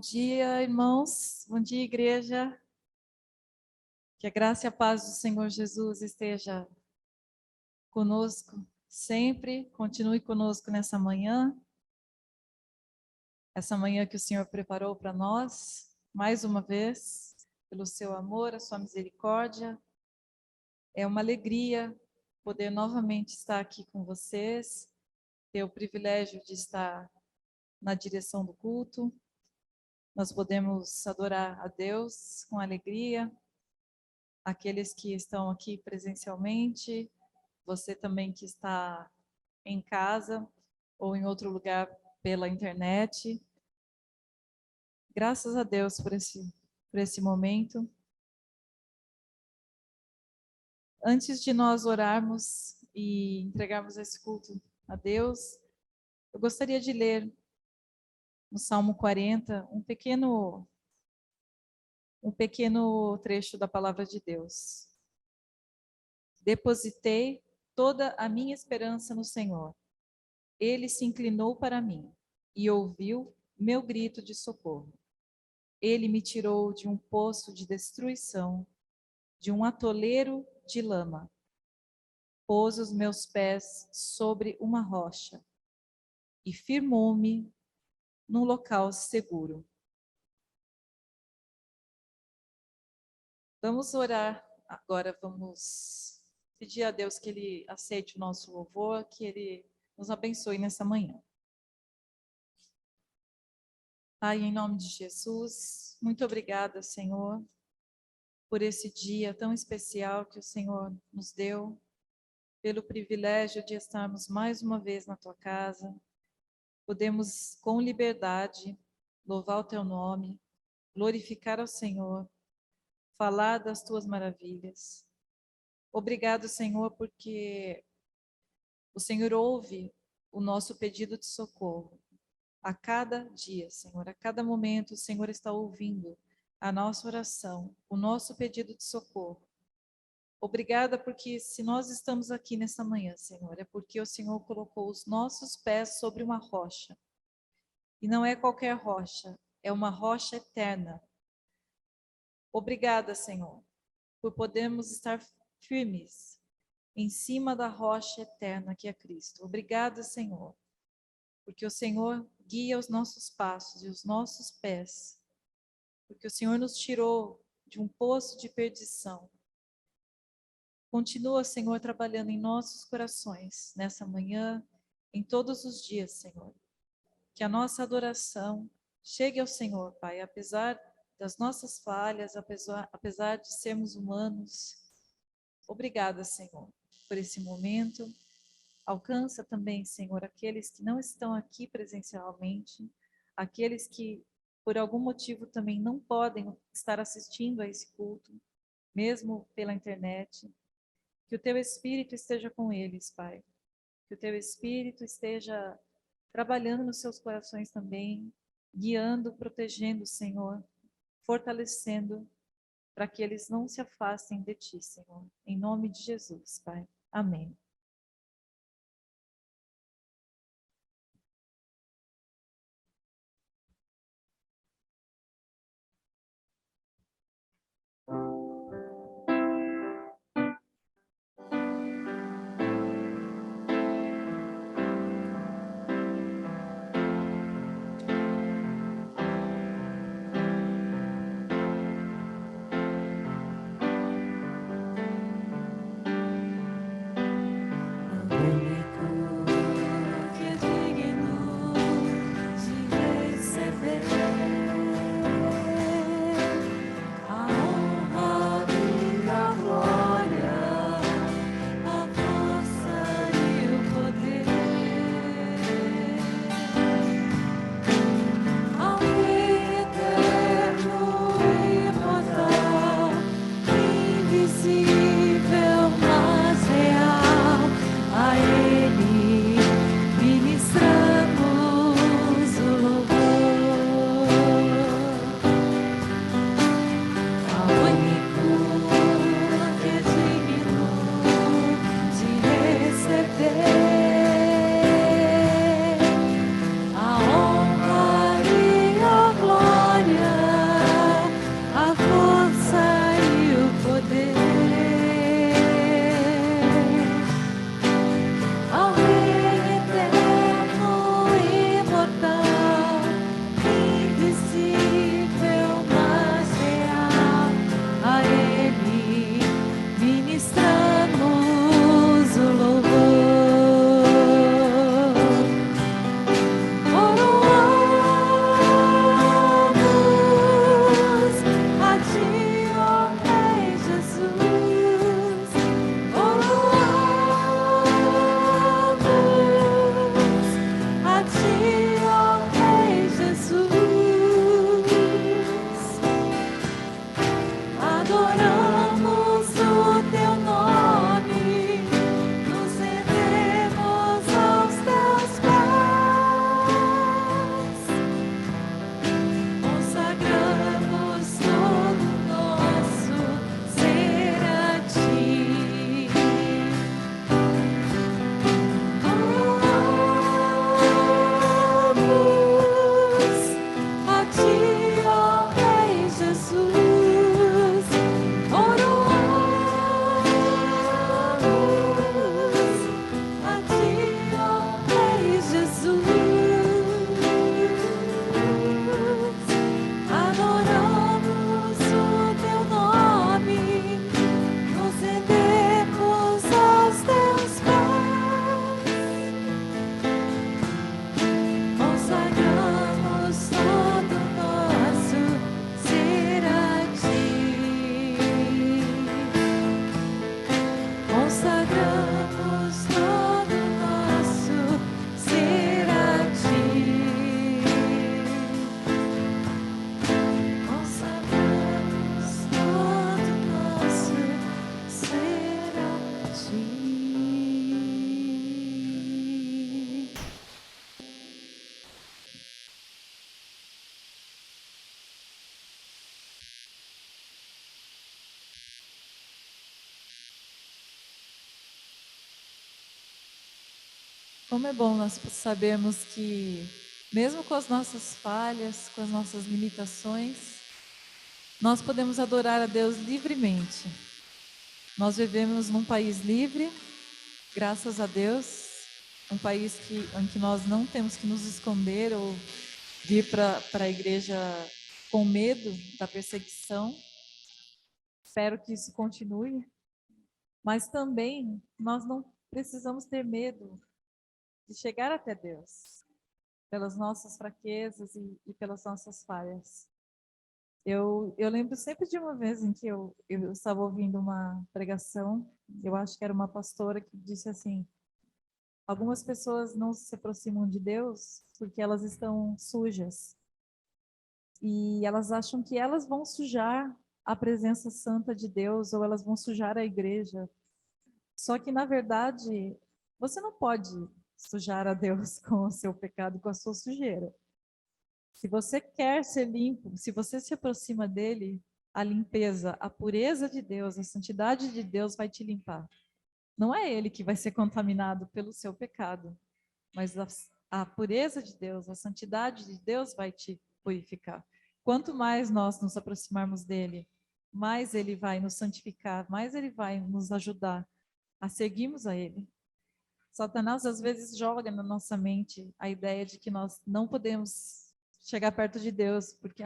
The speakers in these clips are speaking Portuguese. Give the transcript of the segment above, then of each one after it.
dia, irmãos. Bom dia, igreja. Que a graça e a paz do Senhor Jesus esteja conosco sempre. Continue conosco nessa manhã. Essa manhã que o Senhor preparou para nós, mais uma vez, pelo seu amor, a sua misericórdia. É uma alegria poder novamente estar aqui com vocês, ter o privilégio de estar na direção do culto. Nós podemos adorar a Deus com alegria. Aqueles que estão aqui presencialmente, você também que está em casa ou em outro lugar pela internet. Graças a Deus por esse momento. Antes de nós orarmos e entregarmos esse culto a Deus, eu gostaria de ler no Salmo 40 um pequeno trecho da palavra de Deus. Depositei toda a minha esperança no Senhor. Ele se inclinou para mim e ouviu meu grito de socorro. Ele me tirou de um poço de destruição, de um atoleiro de lama. Pôs os meus pés sobre uma rocha e firmou-me num local seguro. Vamos orar agora, vamos pedir a Deus que Ele aceite o nosso louvor, que Ele nos abençoe nessa manhã. Pai, em nome de Jesus, muito obrigada, Senhor, por esse dia tão especial que o Senhor nos deu, pelo privilégio de estarmos mais uma vez na Tua casa. Podemos, com liberdade, louvar o Teu nome, glorificar ao Senhor, falar das Tuas maravilhas. Obrigado, Senhor, porque o Senhor ouve o nosso pedido de socorro. A cada dia, Senhor, a cada momento, o Senhor está ouvindo a nossa oração, o nosso pedido de socorro. Obrigada porque se nós estamos aqui nessa manhã, Senhor, é porque o Senhor colocou os nossos pés sobre uma rocha. E não é qualquer rocha, é uma rocha eterna. Obrigada, Senhor, por podermos estar firmes em cima da rocha eterna que é Cristo. Obrigada, Senhor, porque o Senhor guia os nossos passos e os nossos pés, porque o Senhor nos tirou de um poço de perdição. Continua, Senhor, trabalhando em nossos corações, nessa manhã, em todos os dias, Senhor. Que a nossa adoração chegue ao Senhor, Pai, apesar das nossas falhas, apesar de sermos humanos. Obrigada, Senhor, por esse momento. Alcança também, Senhor, aqueles que não estão aqui presencialmente, aqueles que, por algum motivo, também não podem estar assistindo a esse culto, mesmo pela internet. Que o Teu Espírito esteja com eles, Pai. Que o Teu Espírito esteja trabalhando nos seus corações também, guiando, protegendo, Senhor, fortalecendo, para que eles não se afastem de Ti, Senhor. Em nome de Jesus, Pai. Amém. Como é bom nós sabermos que, mesmo com as nossas falhas, com as nossas limitações, nós podemos adorar a Deus livremente. Nós vivemos num país livre, graças a Deus, um país em que nós não temos que nos esconder ou vir para a igreja com medo da perseguição. Espero que isso continue, mas também nós não precisamos ter medo de chegar até Deus, pelas nossas fraquezas e pelas nossas falhas. Eu lembro sempre de uma vez em que eu estava ouvindo uma pregação, eu acho que era uma pastora que disse assim: algumas pessoas não se aproximam de Deus porque elas estão sujas. E elas acham que elas vão sujar a presença santa de Deus ou elas vão sujar a igreja. Só que, na verdade, você não pode sujar a Deus com o seu pecado, com a sua sujeira. Se você quer ser limpo, se você se aproxima dele, a limpeza, a pureza de Deus, a santidade de Deus vai te limpar. Não é ele que vai ser contaminado pelo seu pecado, mas a pureza de Deus, a santidade de Deus vai te purificar. Quanto mais nós nos aproximarmos dele, mais ele vai nos santificar, mais ele vai nos ajudar a seguirmos a ele. Satanás às vezes joga na nossa mente a ideia de que nós não podemos chegar perto de Deus porque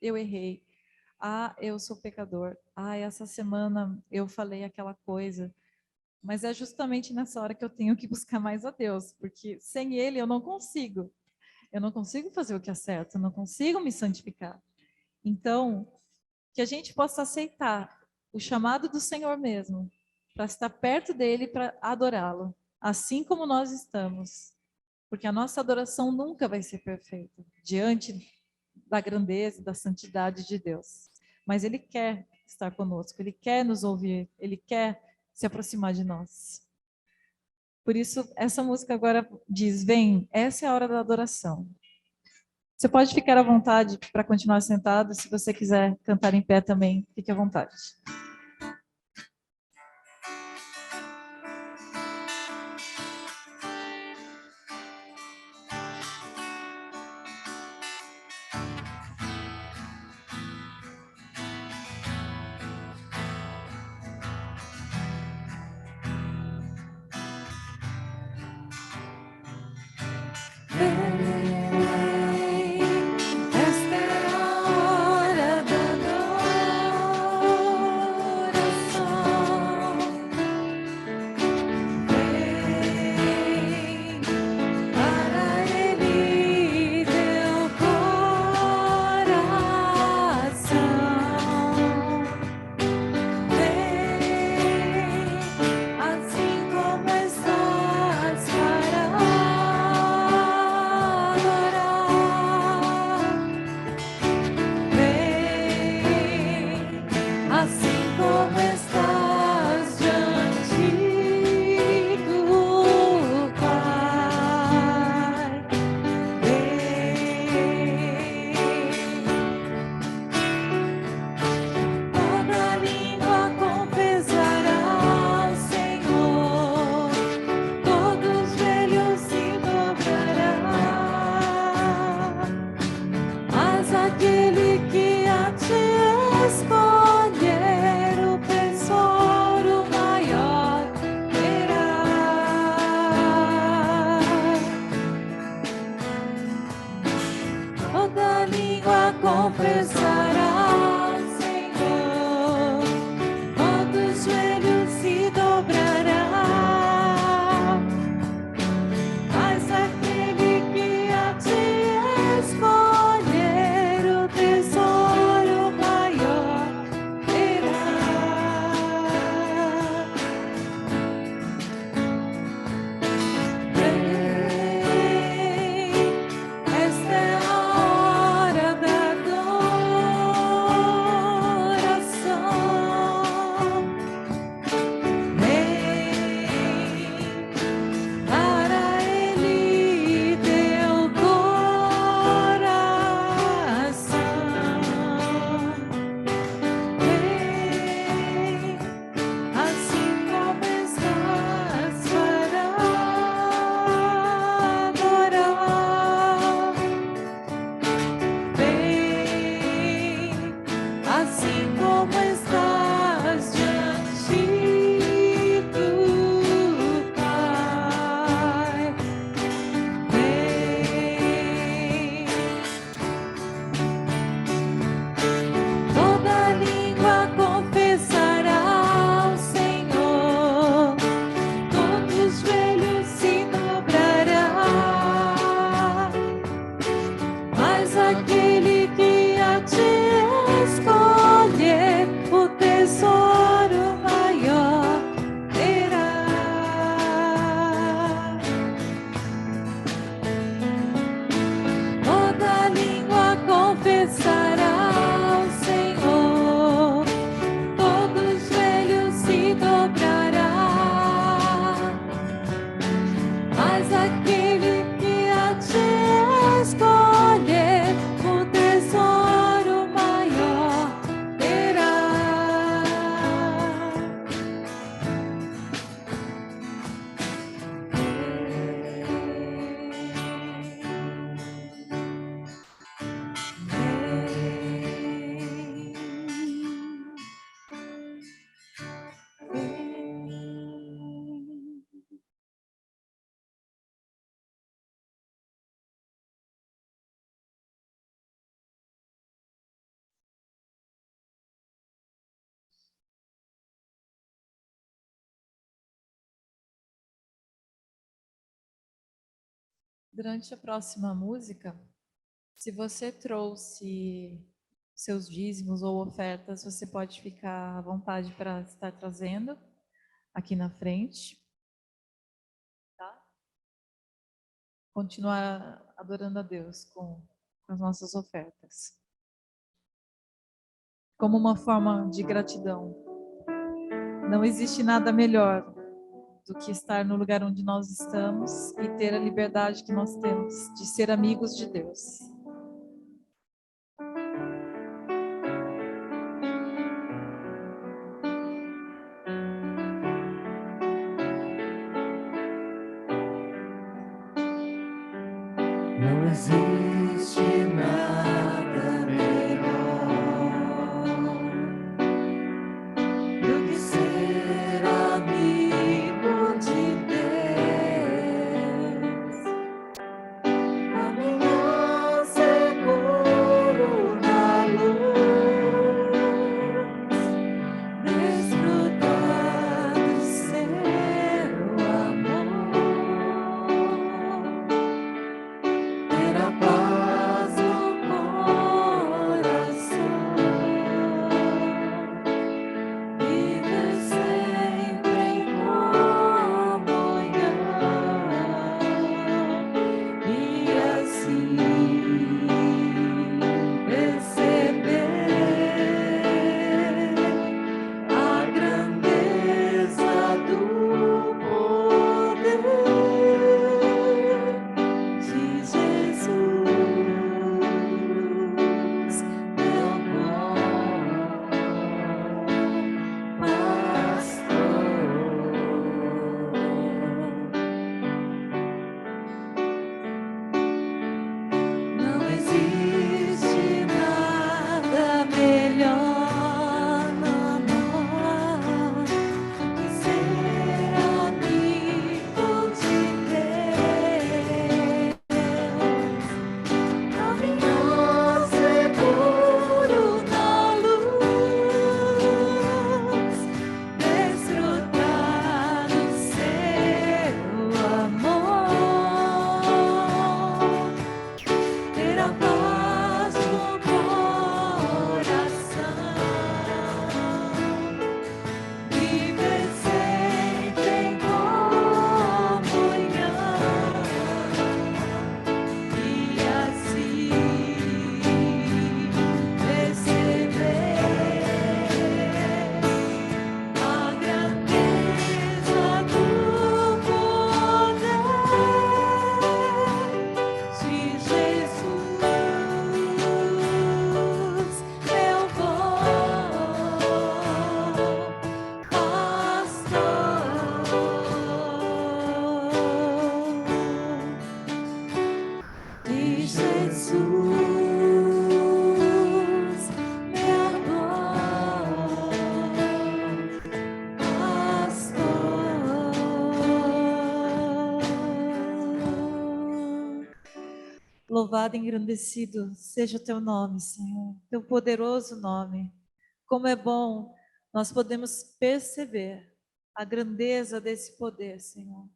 eu errei. Eu sou pecador. Essa semana eu falei aquela coisa. Mas é justamente nessa hora que eu tenho que buscar mais a Deus, porque sem ele eu não consigo. Eu não consigo fazer o que é certo, eu não consigo me santificar. Então, que a gente possa aceitar o chamado do Senhor mesmo, para estar perto dele, para adorá-lo, assim como nós estamos. Porque a nossa adoração nunca vai ser perfeita diante da grandeza e da santidade de Deus. Mas ele quer estar conosco, ele quer nos ouvir, ele quer se aproximar de nós. Por isso, essa música agora diz: vem, essa é a hora da adoração. Você pode ficar à vontade para continuar sentado, se você quiser cantar em pé também, fique à vontade. Esta é a hora da Durante a próxima música, se você trouxe seus dízimos ou ofertas, você pode ficar à vontade para estar trazendo aqui na frente, tá? Continuar adorando a Deus com as nossas ofertas, como uma forma de gratidão. Não existe nada melhor do que estar no lugar onde nós estamos e ter a liberdade que nós temos de ser amigos de Deus. Não existe nada melhor do que ser amigo de Deus. Caminhar seguro na luz, desfrutar do seu amor, ter a paz no coração, viver sempre em comunhão e assim perceber a grandeza do poder de Jesus, meu bom pastor. Não existe nada melhor, não, que ser amigo de Deus. Caminhar seguro na luz, desfrutar do seu amor, ter a paz no coração, viver sempre em comunhão e assim perceber a grandeza do poder de Jesus, meu bom pastor. De Jesus, meu bom pastor. Louvado e engrandecido seja o teu nome, Senhor, teu poderoso nome. Como é bom nós podemos perceber a grandeza desse poder, Senhor.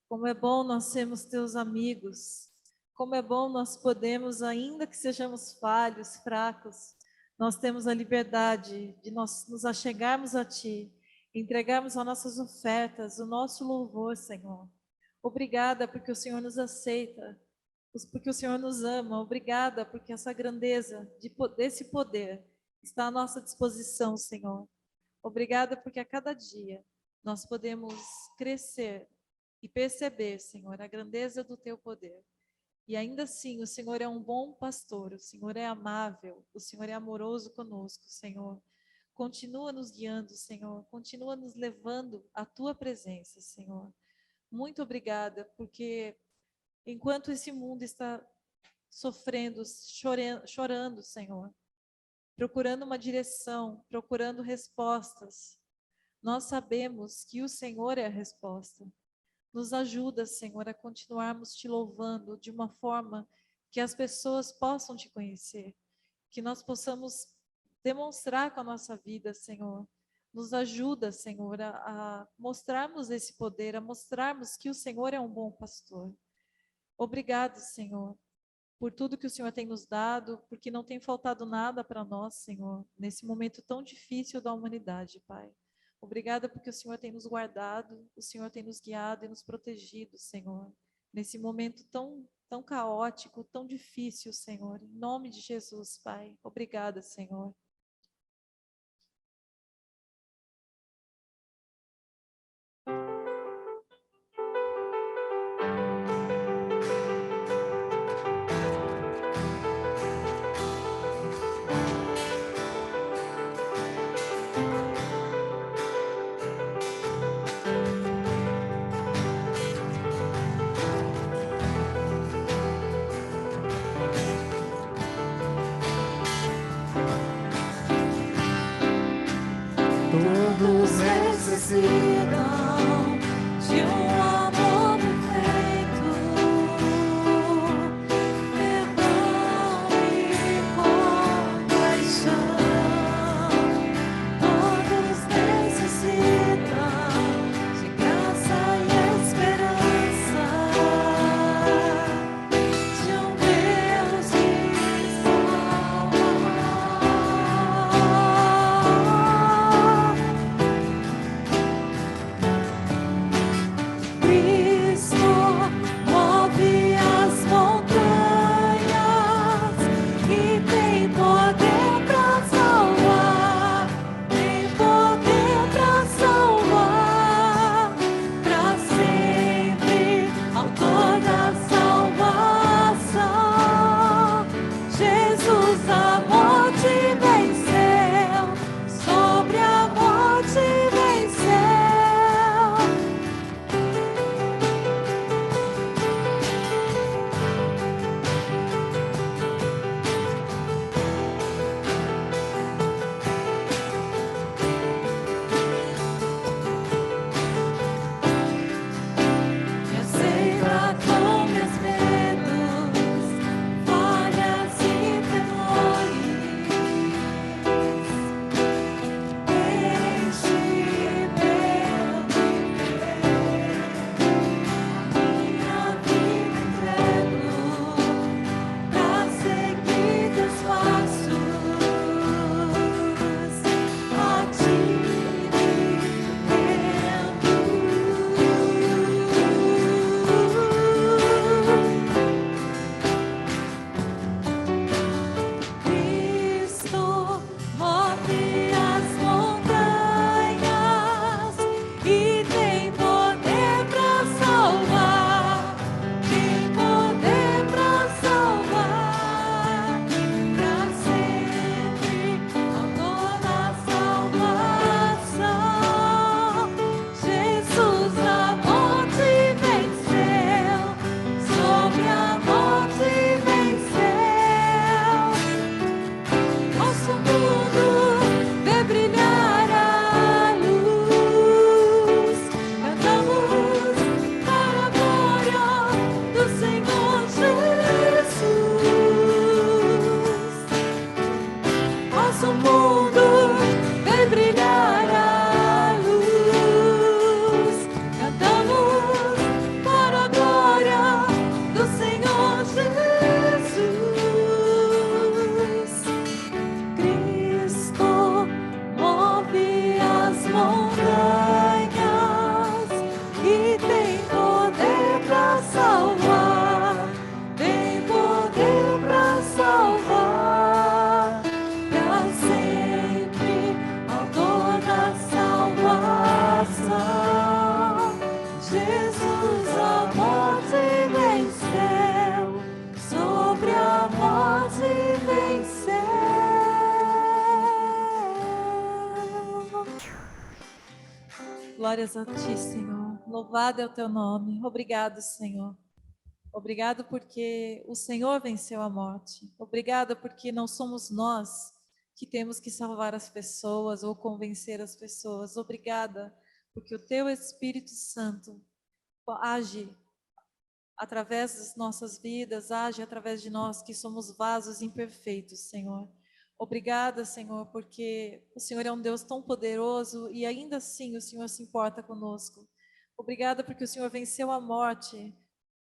Como é bom nós sermos teus amigos. Como é bom nós podemos, ainda que sejamos falhos, fracos, nós temos a liberdade de nós nos achegarmos a Ti, entregarmos as nossas ofertas, o nosso louvor, Senhor. Obrigada porque o Senhor nos aceita, porque o Senhor nos ama. Obrigada porque essa grandeza desse poder está à nossa disposição, Senhor. Obrigada porque a cada dia nós podemos crescer e perceber, Senhor, a grandeza do teu poder. E ainda assim, o Senhor é um bom pastor, o Senhor é amável, o Senhor é amoroso conosco, Senhor. Continua nos guiando, Senhor, continua nos levando à tua presença, Senhor. Muito obrigada, porque enquanto esse mundo está sofrendo, chorando, Senhor, procurando uma direção, procurando respostas, nós sabemos que o Senhor é a resposta. Nos ajuda, Senhor, a continuarmos te louvando de uma forma que as pessoas possam te conhecer, que nós possamos demonstrar com a nossa vida, Senhor. Nos ajuda, Senhor, a mostrarmos esse poder, a mostrarmos que o Senhor é um bom pastor. Obrigado, Senhor, por tudo que o Senhor tem nos dado, porque não tem faltado nada para nós, Senhor, nesse momento tão difícil da humanidade, Pai. Obrigada porque o Senhor tem nos guardado, o Senhor tem nos guiado e nos protegido, Senhor, nesse momento tão caótico, tão difícil, Senhor. Em nome de Jesus, Pai. Obrigada, Senhor. Todos necessitam de um amor perfeito, perdão e compaixão. Todos necessitam de graça e esperança, de um Deus que salva. Cristo move as montanhas e tem poder para salvar, tem poder para salvar, para sempre, autor da salvação. Jesus a morte venceu, sobre a morte venceu. Me aceita com meus medos, falhas e temores. Enche meu viver, minha vida entrego pra seguir teus passos. A ti Cristo move as montanhas e tem poder para salvar, tem poder para salvar, para sempre, autor da salvação. Jesus a morte venceu, sobre a morte venceu. Nosso mundo vê brilhar a luz, cantamos para a glória do Senhor Jesus. Nosso mundo vê brilhar a luz, cantamos para a glória do Senhor Jesus. Cristo move as montanhas e tem poder para salvar, tem poder para salvar, para sempre, autor da salvação. Jesus a morte venceu, sobre a morte venceu. Glórias a ti, Senhor. Louvado é o teu nome. Obrigado, Senhor. Obrigado porque o Senhor venceu a morte. Obrigado porque não somos nós que temos que salvar as pessoas ou convencer as pessoas. Obrigada porque o teu Espírito Santo age através das nossas vidas, age através de nós que somos vasos imperfeitos, Senhor. Obrigada, Senhor, porque o Senhor é um Deus tão poderoso e ainda assim o Senhor se importa conosco. Obrigada porque o Senhor venceu a morte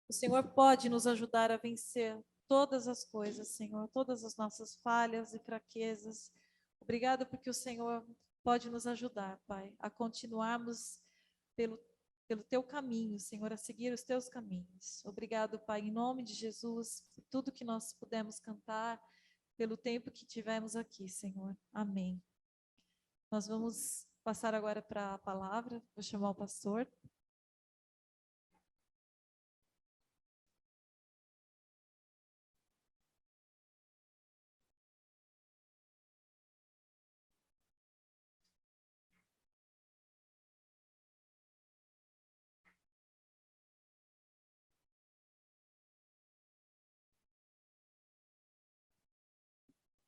O Senhor pode nos ajudar a vencer todas as coisas, Senhor, todas as nossas falhas e fraquezas. Obrigado porque o Senhor pode nos ajudar, Pai, a continuarmos pelo teu caminho, Senhor, a seguir os teus caminhos. Obrigado, Pai, em nome de Jesus, por tudo que nós pudemos cantar, pelo tempo que tivemos aqui, Senhor. Amém. Nós vamos passar agora para a palavra. Vou chamar o pastor.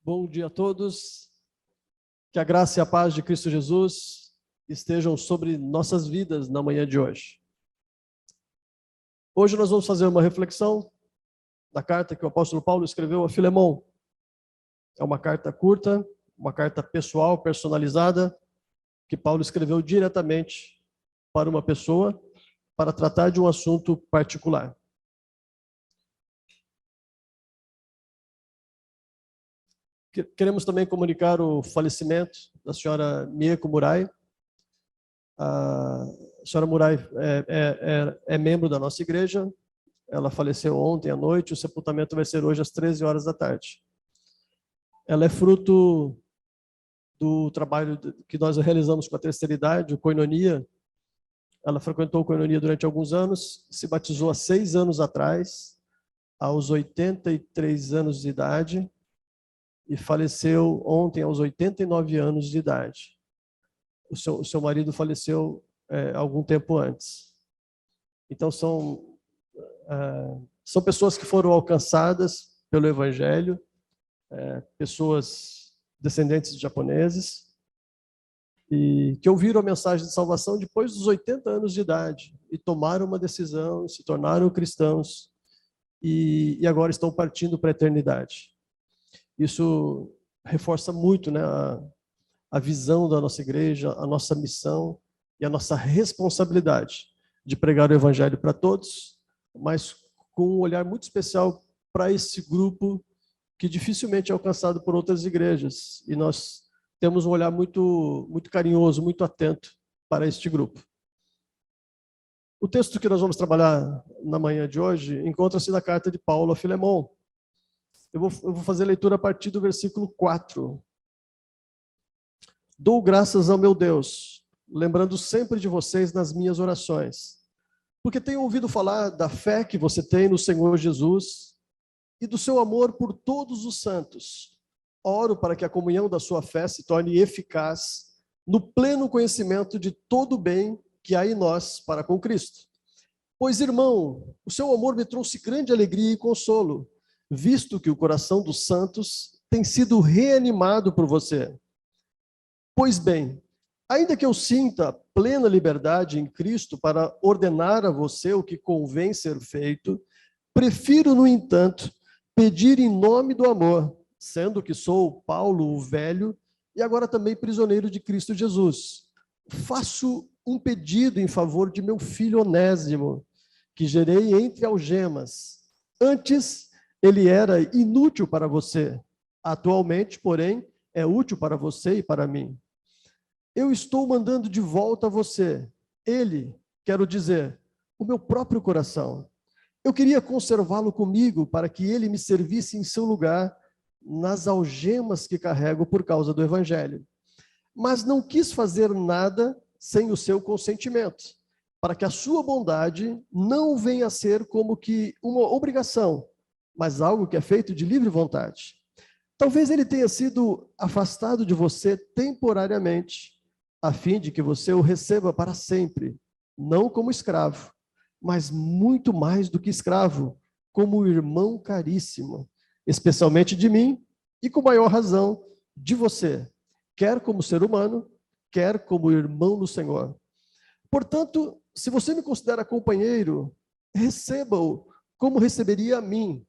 Bom dia a todos. Que a graça e a paz de Cristo Jesus estejam sobre nossas vidas na manhã de hoje. Hoje nós vamos fazer uma reflexão da carta que o apóstolo Paulo escreveu a Filemon. É uma carta curta, uma carta pessoal, personalizada, que Paulo escreveu diretamente para uma pessoa, para tratar de um assunto particular. Queremos também comunicar o falecimento da senhora Mieko Murai. A senhora Murai é membro da nossa igreja. Ela faleceu ontem à noite. O sepultamento vai ser hoje às 13 horas da tarde. Ela é fruto do trabalho que nós realizamos com a terceira idade, o Koinonia. Ela frequentou o Koinonia durante alguns anos, se batizou há 6 anos atrás, aos 83 anos de idade, e faleceu ontem aos 89 anos de idade. O seu marido faleceu algum tempo antes. Então são pessoas que foram alcançadas pelo Evangelho, pessoas descendentes de japoneses, e que ouviram a mensagem de salvação depois dos 80 anos de idade, e tomaram uma decisão, se tornaram cristãos, e agora estão partindo para a eternidade. Isso reforça muito, né, a visão da nossa igreja, a nossa missão e a nossa responsabilidade de pregar o Evangelho para todos, mas com um olhar muito especial para esse grupo que dificilmente é alcançado por outras igrejas. E nós temos um olhar muito carinhoso, muito atento para este grupo. O texto que nós vamos trabalhar na manhã de hoje encontra-se na carta de Paulo a Filemon. Eu vou fazer a leitura a partir do versículo 4. Dou graças ao meu Deus, lembrando sempre de vocês nas minhas orações, porque tenho ouvido falar da fé que você tem no Senhor Jesus e do seu amor por todos os santos. Oro para que a comunhão da sua fé se torne eficaz no pleno conhecimento de todo o bem que há em nós para com Cristo. Pois, irmão, o seu amor me trouxe grande alegria e consolo, visto que o coração dos santos tem sido reanimado por você. Pois bem, ainda que eu sinta plena liberdade em Cristo para ordenar a você o que convém ser feito, prefiro, no entanto, pedir em nome do amor, sendo que sou Paulo o velho e agora também prisioneiro de Cristo Jesus. Faço um pedido em favor de meu filho Onésimo, que gerei entre algemas. Antes, ele era inútil para você. Atualmente, porém, é útil para você e para mim. Eu estou mandando de volta a você. Ele, quero dizer, o meu próprio coração. Eu queria conservá-lo comigo para que ele me servisse em seu lugar nas algemas que carrego por causa do Evangelho. Mas não quis fazer nada sem o seu consentimento, para que a sua bondade não venha a ser como que uma obrigação, mas algo que é feito de livre vontade. Talvez ele tenha sido afastado de você temporariamente, a fim de que você o receba para sempre, não como escravo, mas muito mais do que escravo, como irmão caríssimo, especialmente de mim e com maior razão de você, quer como ser humano, quer como irmão no Senhor. Portanto, se você me considera companheiro, receba-o como receberia a mim.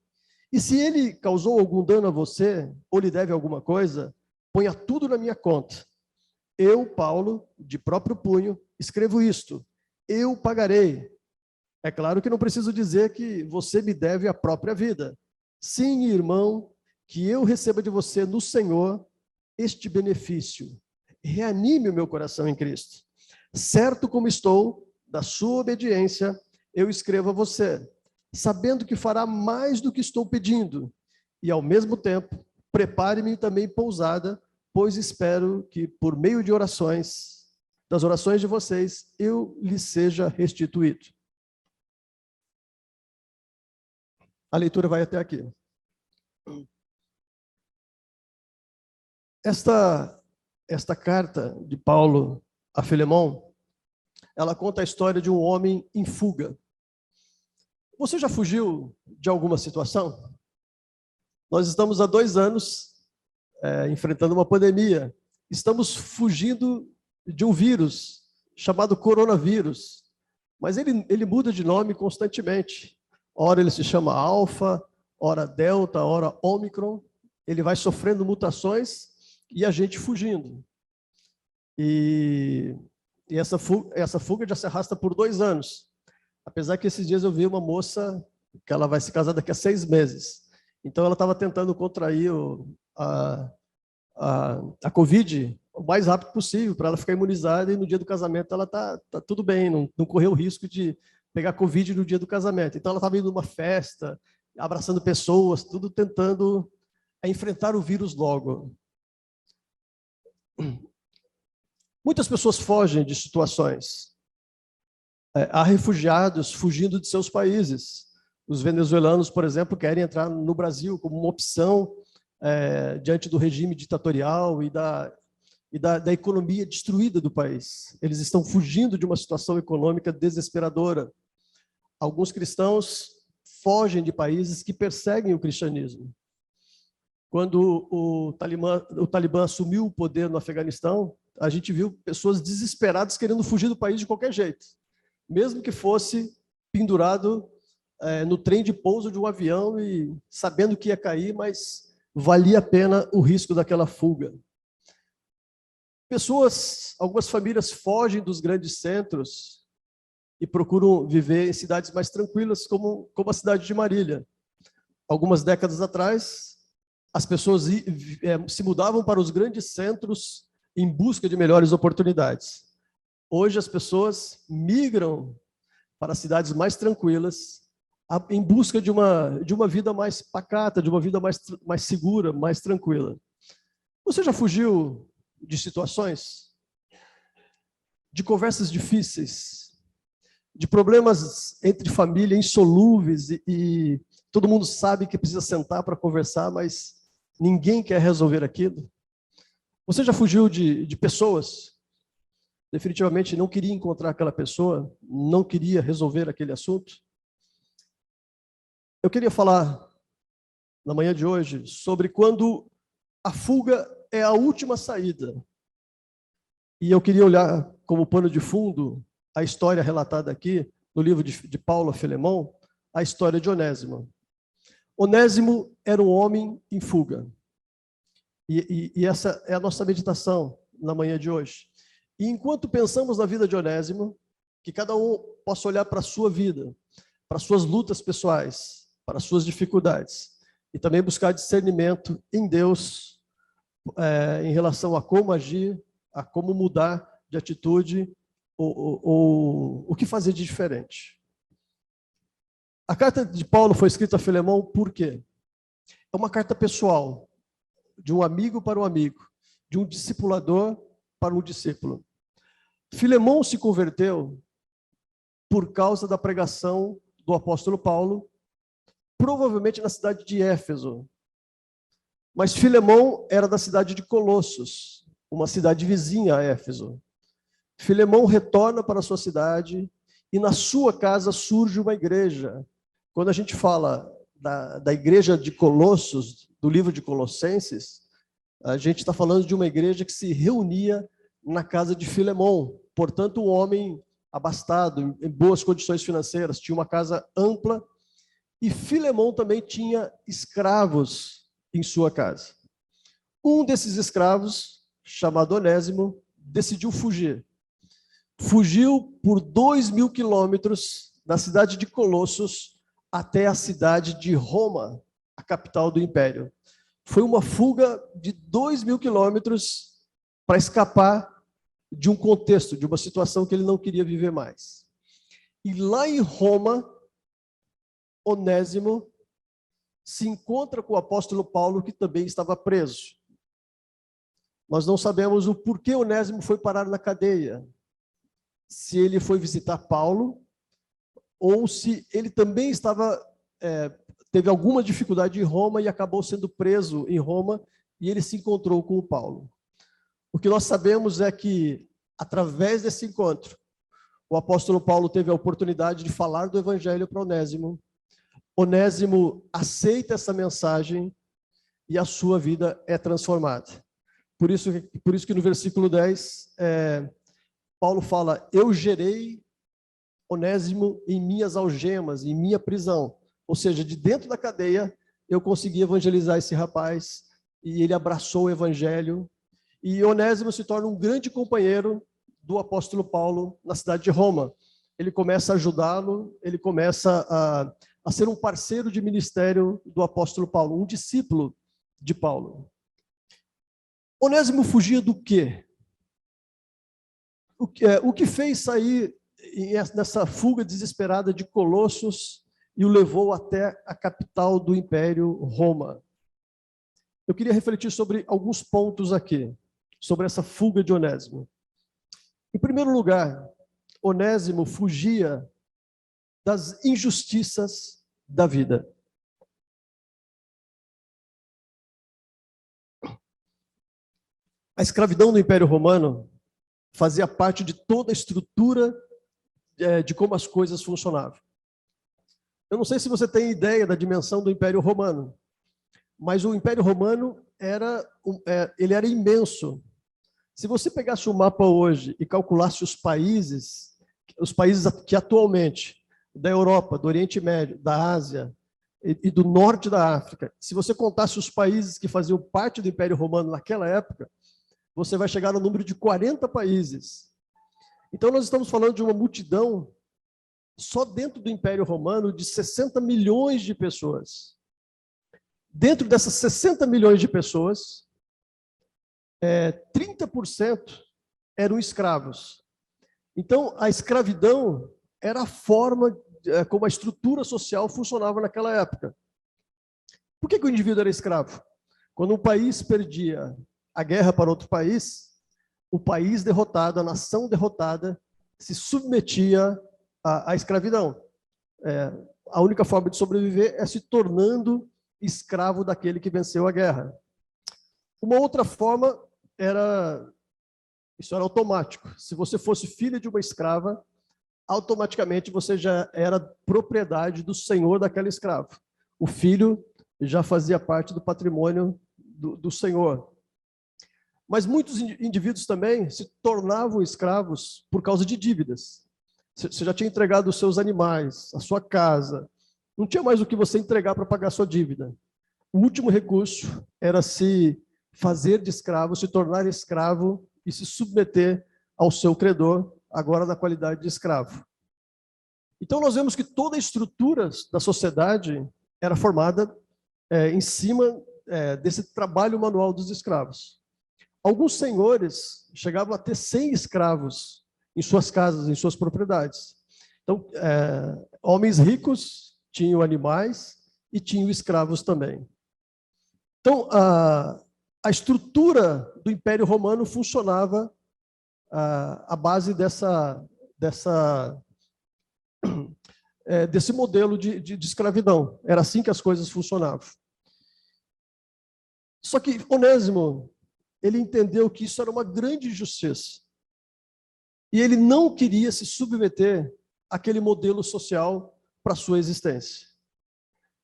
E se ele causou algum dano a você, ou lhe deve alguma coisa, ponha tudo na minha conta. Eu, Paulo, de próprio punho, escrevo isto: eu pagarei. É claro que não preciso dizer que você me deve a própria vida. Sim, irmão, que eu receba de você no Senhor este benefício. Reanime o meu coração em Cristo. Certo como estou, da sua obediência, eu escrevo a você, sabendo que fará mais do que estou pedindo. E, ao mesmo tempo, prepare-me também pousada, pois espero que, por meio de orações, das orações de vocês, eu lhe seja restituído. A leitura vai até aqui. Esta carta de Paulo a Filemão, ela conta a história de um homem em fuga. Você já fugiu de alguma situação? Nós estamos há 2 anos enfrentando uma pandemia. Estamos fugindo de um vírus chamado coronavírus. Mas ele muda de nome constantemente. Ora ele se chama Alfa, ora Delta, ora Ômicron. Ele vai sofrendo mutações e a gente fugindo. E essa fuga já se arrasta por 2 anos. Apesar que esses dias eu vi uma moça que ela vai se casar daqui a 6 meses. Então ela estava tentando contrair a Covid o mais rápido possível, para ela ficar imunizada, e no dia do casamento ela tá tudo bem, não correu o risco de pegar Covid no dia do casamento. Então ela estava indo numa festa, abraçando pessoas, tudo tentando enfrentar o vírus logo. Muitas pessoas fogem de situações. Há refugiados fugindo de seus países. Os venezuelanos, por exemplo, querem entrar no Brasil como uma opção diante do regime ditatorial e da economia destruída do país. Eles estão fugindo de uma situação econômica desesperadora. Alguns cristãos fogem de países que perseguem o cristianismo. Quando o Talibã assumiu o poder no Afeganistão, a gente viu pessoas desesperadas querendo fugir do país de qualquer jeito, mesmo que fosse pendurado no trem de pouso de um avião e sabendo que ia cair, mas valia a pena o risco daquela fuga. Algumas famílias fogem dos grandes centros e procuram viver em cidades mais tranquilas, como a cidade de Marília. Algumas décadas atrás, as pessoas se mudavam para os grandes centros em busca de melhores oportunidades. Hoje as pessoas migram para cidades mais tranquilas, em busca de uma vida mais pacata, de uma vida mais segura, mais tranquila. Você já fugiu de situações, de conversas difíceis, de problemas entre família insolúveis e todo mundo sabe que precisa sentar para conversar, mas ninguém quer resolver aquilo? Você já fugiu de pessoas? Definitivamente não queria encontrar aquela pessoa, não queria resolver aquele assunto? Eu queria falar, na manhã de hoje, sobre quando a fuga é a última saída. E eu queria olhar como pano de fundo a história relatada aqui, no livro de Paulo a Filemão, a história de Onésimo. Onésimo era um homem em fuga. E essa é a nossa meditação na manhã de hoje. E enquanto pensamos na vida de Onésimo, que cada um possa olhar para a sua vida, para suas lutas pessoais, para suas dificuldades, e também buscar discernimento em Deus em relação a como agir, a como mudar de atitude, ou o que fazer de diferente. A carta de Paulo foi escrita a Filemão por quê? É uma carta pessoal, de um amigo para um amigo, de um discipulador para um discípulo. Filemão se converteu por causa da pregação do apóstolo Paulo, provavelmente na cidade de Éfeso. Mas Filemão era da cidade de Colossos, uma cidade vizinha a Éfeso. Filemão retorna para a sua cidade e na sua casa surge uma igreja. Quando a gente fala da igreja de Colossos, do livro de Colossenses, a gente está falando de uma igreja que se reunia na casa de Filemão. Portanto, um homem abastado, em boas condições financeiras, tinha uma casa ampla, e Filemão também tinha escravos em sua casa. Um desses escravos, chamado Onésimo, decidiu fugir. Fugiu por 2.000 quilômetros da cidade de Colossos até a cidade de Roma, a capital do império. Foi uma fuga de 2.000 quilômetros para escapar de um contexto, de uma situação que ele não queria viver mais. E lá em Roma, Onésimo se encontra com o apóstolo Paulo, que também estava preso. Nós não sabemos o porquê Onésimo foi parar na cadeia. Se ele foi visitar Paulo, ou se ele também teve alguma dificuldade em Roma e acabou sendo preso em Roma, e ele se encontrou com o Paulo. O que nós sabemos é que, através desse encontro, o apóstolo Paulo teve a oportunidade de falar do evangelho para Onésimo. Onésimo aceita essa mensagem e a sua vida é transformada. Por isso que no versículo 10, Paulo fala: eu gerei Onésimo em minhas algemas, em minha prisão. Ou seja, de dentro da cadeia, eu consegui evangelizar esse rapaz, e ele abraçou o evangelho. E Onésimo se torna um grande companheiro do apóstolo Paulo na cidade de Roma. Ele começa a ajudá-lo, ele começa a ser um parceiro de ministério do apóstolo Paulo, um discípulo de Paulo. Onésimo fugia do quê? O que fez sair nessa fuga desesperada de Colossos e o levou até a capital do império, Roma? Eu queria refletir sobre alguns pontos aqui, sobre essa fuga de Onésimo. Em primeiro lugar, Onésimo fugia das injustiças da vida. A escravidão no Império Romano fazia parte de toda a estrutura de como as coisas funcionavam. Eu não sei se você tem ideia da dimensão do Império Romano, mas o Império Romano era imenso. Se você pegasse o mapa hoje e calculasse os países que atualmente, da Europa, do Oriente Médio, da Ásia e do Norte da África, se você contasse os países que faziam parte do Império Romano naquela época, você vai chegar no número de 40 países. Então, nós estamos falando de uma multidão, só dentro do Império Romano, de 60 milhões de pessoas. Dentro dessas 60 milhões de pessoas, 30% eram escravos. Então, a escravidão era a forma como a estrutura social funcionava naquela época. Por que o indivíduo era escravo? Quando um país perdia a guerra para outro país, o país derrotado, a nação derrotada, se submetia à escravidão. A única forma de sobreviver é se tornando escravo daquele que venceu a guerra. Uma outra forma isso era automático. Se você fosse filho de uma escrava, automaticamente você já era propriedade do senhor daquela escrava. O filho já fazia parte do patrimônio do senhor. Mas muitos indivíduos também se tornavam escravos por causa de dívidas. Você já tinha entregado os seus animais, a sua casa, não tinha mais o que você entregar para pagar a sua dívida. O último recurso era se fazer de escravo, se tornar escravo e se submeter ao seu credor, agora na qualidade de escravo. Então nós vemos que toda a estrutura da sociedade era formada em cima desse trabalho manual dos escravos. Alguns senhores chegavam a ter 100 escravos em suas casas, em suas propriedades. Então, homens ricos tinham animais e tinham escravos também. Então, a estrutura do Império Romano funcionava à base desse modelo de escravidão. Era assim que as coisas funcionavam. Só que Onésimo, ele entendeu que isso era uma grande injustiça. E ele não queria se submeter àquele modelo social para a sua existência.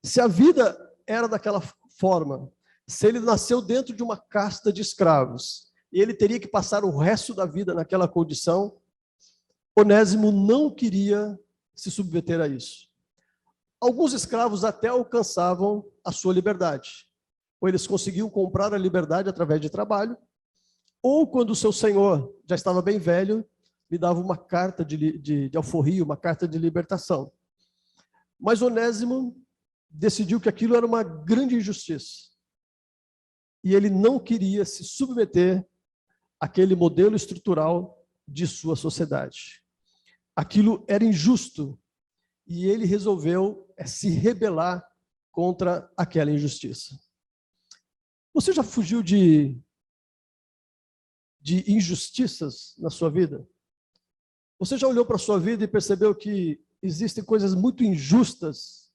Se a vida era daquela forma, se ele nasceu dentro de uma casta de escravos, e ele teria que passar o resto da vida naquela condição, Onésimo não queria se submeter a isso. Alguns escravos até alcançavam a sua liberdade. Ou eles conseguiam comprar a liberdade através de trabalho, ou quando o seu senhor já estava bem velho, lhe dava uma carta de alforria, uma carta de libertação. Mas Onésimo decidiu que aquilo era uma grande injustiça. E ele não queria se submeter àquele modelo estrutural de sua sociedade. Aquilo era injusto e ele resolveu se rebelar contra aquela injustiça. Você já fugiu de injustiças na sua vida? Você já olhou para a sua vida e percebeu que existem coisas muito injustas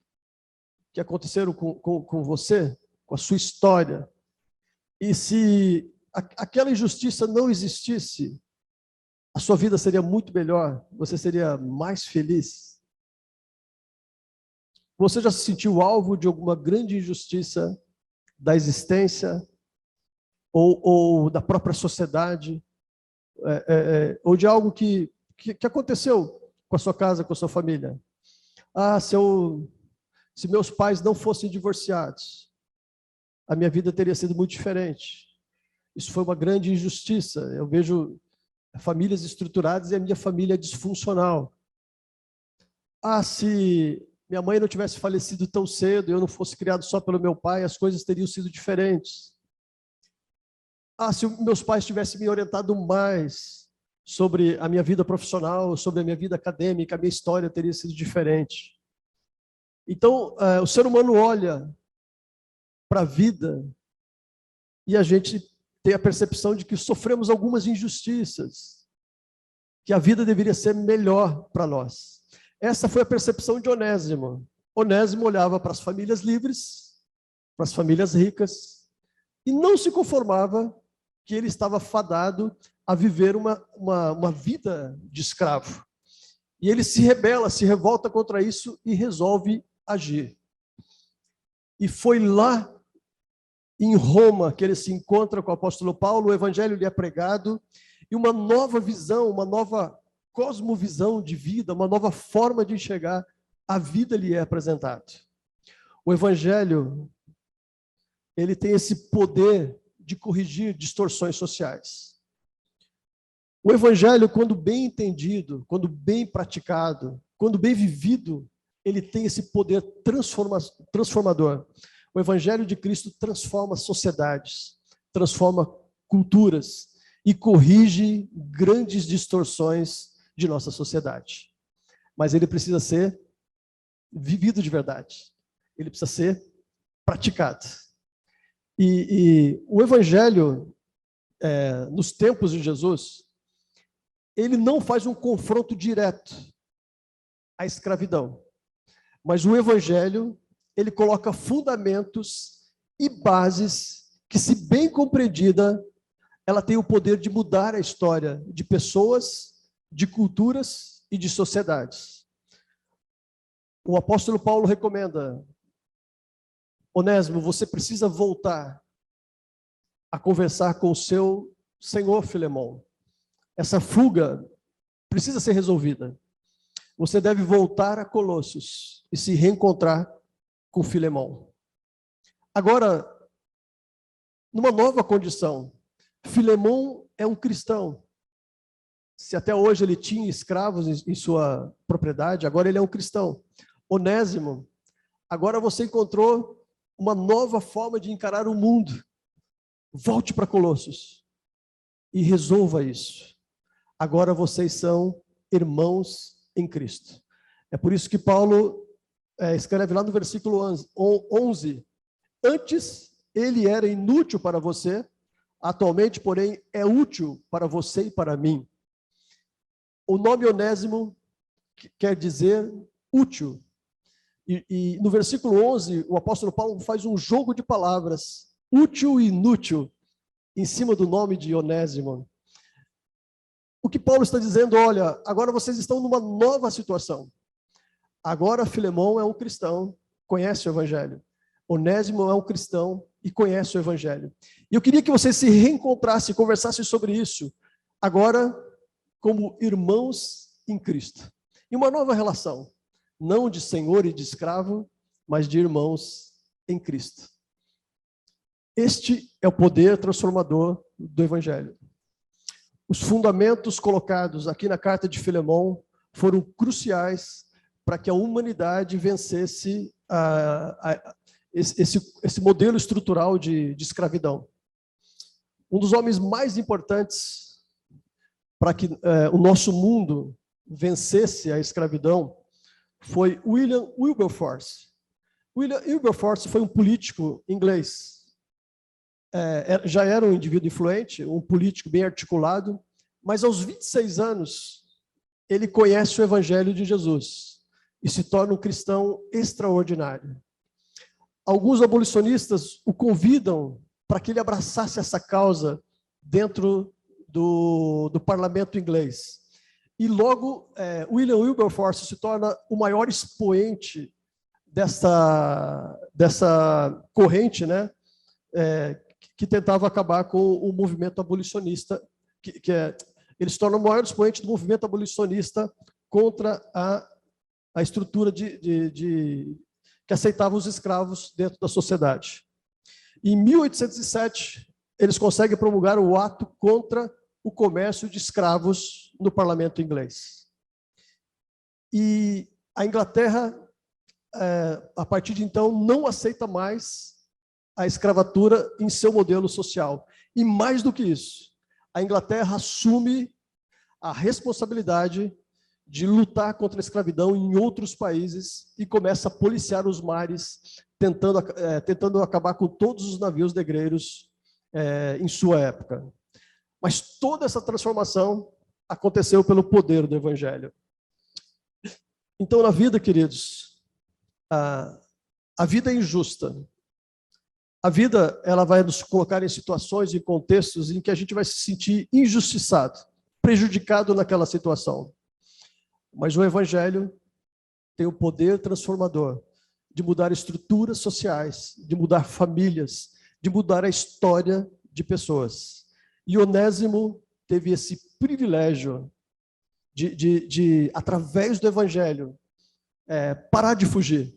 que aconteceram com você, com a sua história? E se aquela injustiça não existisse, a sua vida seria muito melhor, você seria mais feliz. Você já se sentiu alvo de alguma grande injustiça da existência ou da própria sociedade, ou de algo que aconteceu com a sua casa, com a sua família? Se meus pais não fossem divorciados, a minha vida teria sido muito diferente. Isso foi uma grande injustiça. Eu vejo famílias estruturadas e a minha família é disfuncional. Se minha mãe não tivesse falecido tão cedo, eu não fosse criado só pelo meu pai, as coisas teriam sido diferentes. Se meus pais tivessem me orientado mais sobre a minha vida profissional, sobre a minha vida acadêmica, a minha história teria sido diferente. Então, o ser humano olha para a vida e a gente tem a percepção de que sofremos algumas injustiças, que a vida deveria ser melhor para nós. Essa foi a percepção de Onésimo. Onésimo olhava para as famílias livres, para as famílias ricas, e não se conformava que ele estava fadado a viver uma vida de escravo. E ele se rebela, se revolta contra isso e resolve agir. E foi lá em Roma que ele se encontra com o apóstolo Paulo, o evangelho lhe é pregado, e uma nova visão, uma nova cosmovisão de vida, uma nova forma de enxergar a vida lhe é apresentada. O evangelho, ele tem esse poder de corrigir distorções sociais. O evangelho, quando bem entendido, quando bem praticado, quando bem vivido, ele tem esse poder transformador. O evangelho de Cristo transforma sociedades, transforma culturas e corrige grandes distorções de nossa sociedade. Mas ele precisa ser vivido de verdade. Ele precisa ser praticado. E o evangelho, nos tempos de Jesus, ele não faz um confronto direto à escravidão. Mas o evangelho, ele coloca fundamentos e bases que, se bem compreendida, ela tem o poder de mudar a história de pessoas, de culturas e de sociedades. O apóstolo Paulo recomenda: Onésimo, você precisa voltar a conversar com o seu senhor Filemão. Essa fuga precisa ser resolvida. Você deve voltar a Colossos e se reencontrar com Filemão. Agora, numa nova condição, Filemão é um cristão. Se até hoje ele tinha escravos em sua propriedade, agora ele é um cristão. Onésimo, agora você encontrou uma nova forma de encarar o mundo. Volte para Colossos e resolva isso. Agora vocês são irmãos em Cristo. É por isso que Paulo escreve lá no versículo 11: antes ele era inútil para você, atualmente, porém, é útil para você e para mim. O nome Onésimo quer dizer útil. E no versículo 11, o apóstolo Paulo faz um jogo de palavras, útil e inútil, em cima do nome de Onésimo. O que Paulo está dizendo: olha, agora vocês estão numa nova situação. Agora Filemão é um cristão, conhece o evangelho. Onésimo é um cristão e conhece o evangelho. E eu queria que vocês se reencontrassem, conversassem sobre isso, agora como irmãos em Cristo. E uma nova relação, não de senhor e de escravo, mas de irmãos em Cristo. Este é o poder transformador do evangelho. Os fundamentos colocados aqui na carta de Filemão foram cruciais para que a humanidade vencesse esse modelo estrutural de escravidão. Um dos homens mais importantes para que o nosso mundo vencesse a escravidão foi William Wilberforce. William Wilberforce foi um político inglês. Já era um indivíduo influente, um político bem articulado, mas aos 26 anos ele conhece o Evangelho de Jesus e se torna um cristão extraordinário. Alguns abolicionistas o convidam para que ele abraçasse essa causa dentro do parlamento inglês. E logo, William Wilberforce se torna o maior expoente dessa corrente, né, que tentava acabar com o movimento abolicionista, ele se torna o maior expoente do movimento abolicionista contra a estrutura que aceitava os escravos dentro da sociedade. Em 1807, eles conseguem promulgar o ato contra o comércio de escravos no parlamento inglês. E a Inglaterra, a partir de então, não aceita mais a escravatura em seu modelo social. E mais do que isso, a Inglaterra assume a responsabilidade de lutar contra a escravidão em outros países e começa a policiar os mares, tentando acabar com todos os navios negreiros em sua época. Mas toda essa transformação aconteceu pelo poder do Evangelho. Então, na vida, queridos, a vida é injusta. A vida, ela vai nos colocar em situações e contextos em que a gente vai se sentir injustiçado, prejudicado naquela situação. Mas o Evangelho tem o poder transformador de mudar estruturas sociais, de mudar famílias, de mudar a história de pessoas. E Onésimo teve esse privilégio de através do Evangelho, parar de fugir.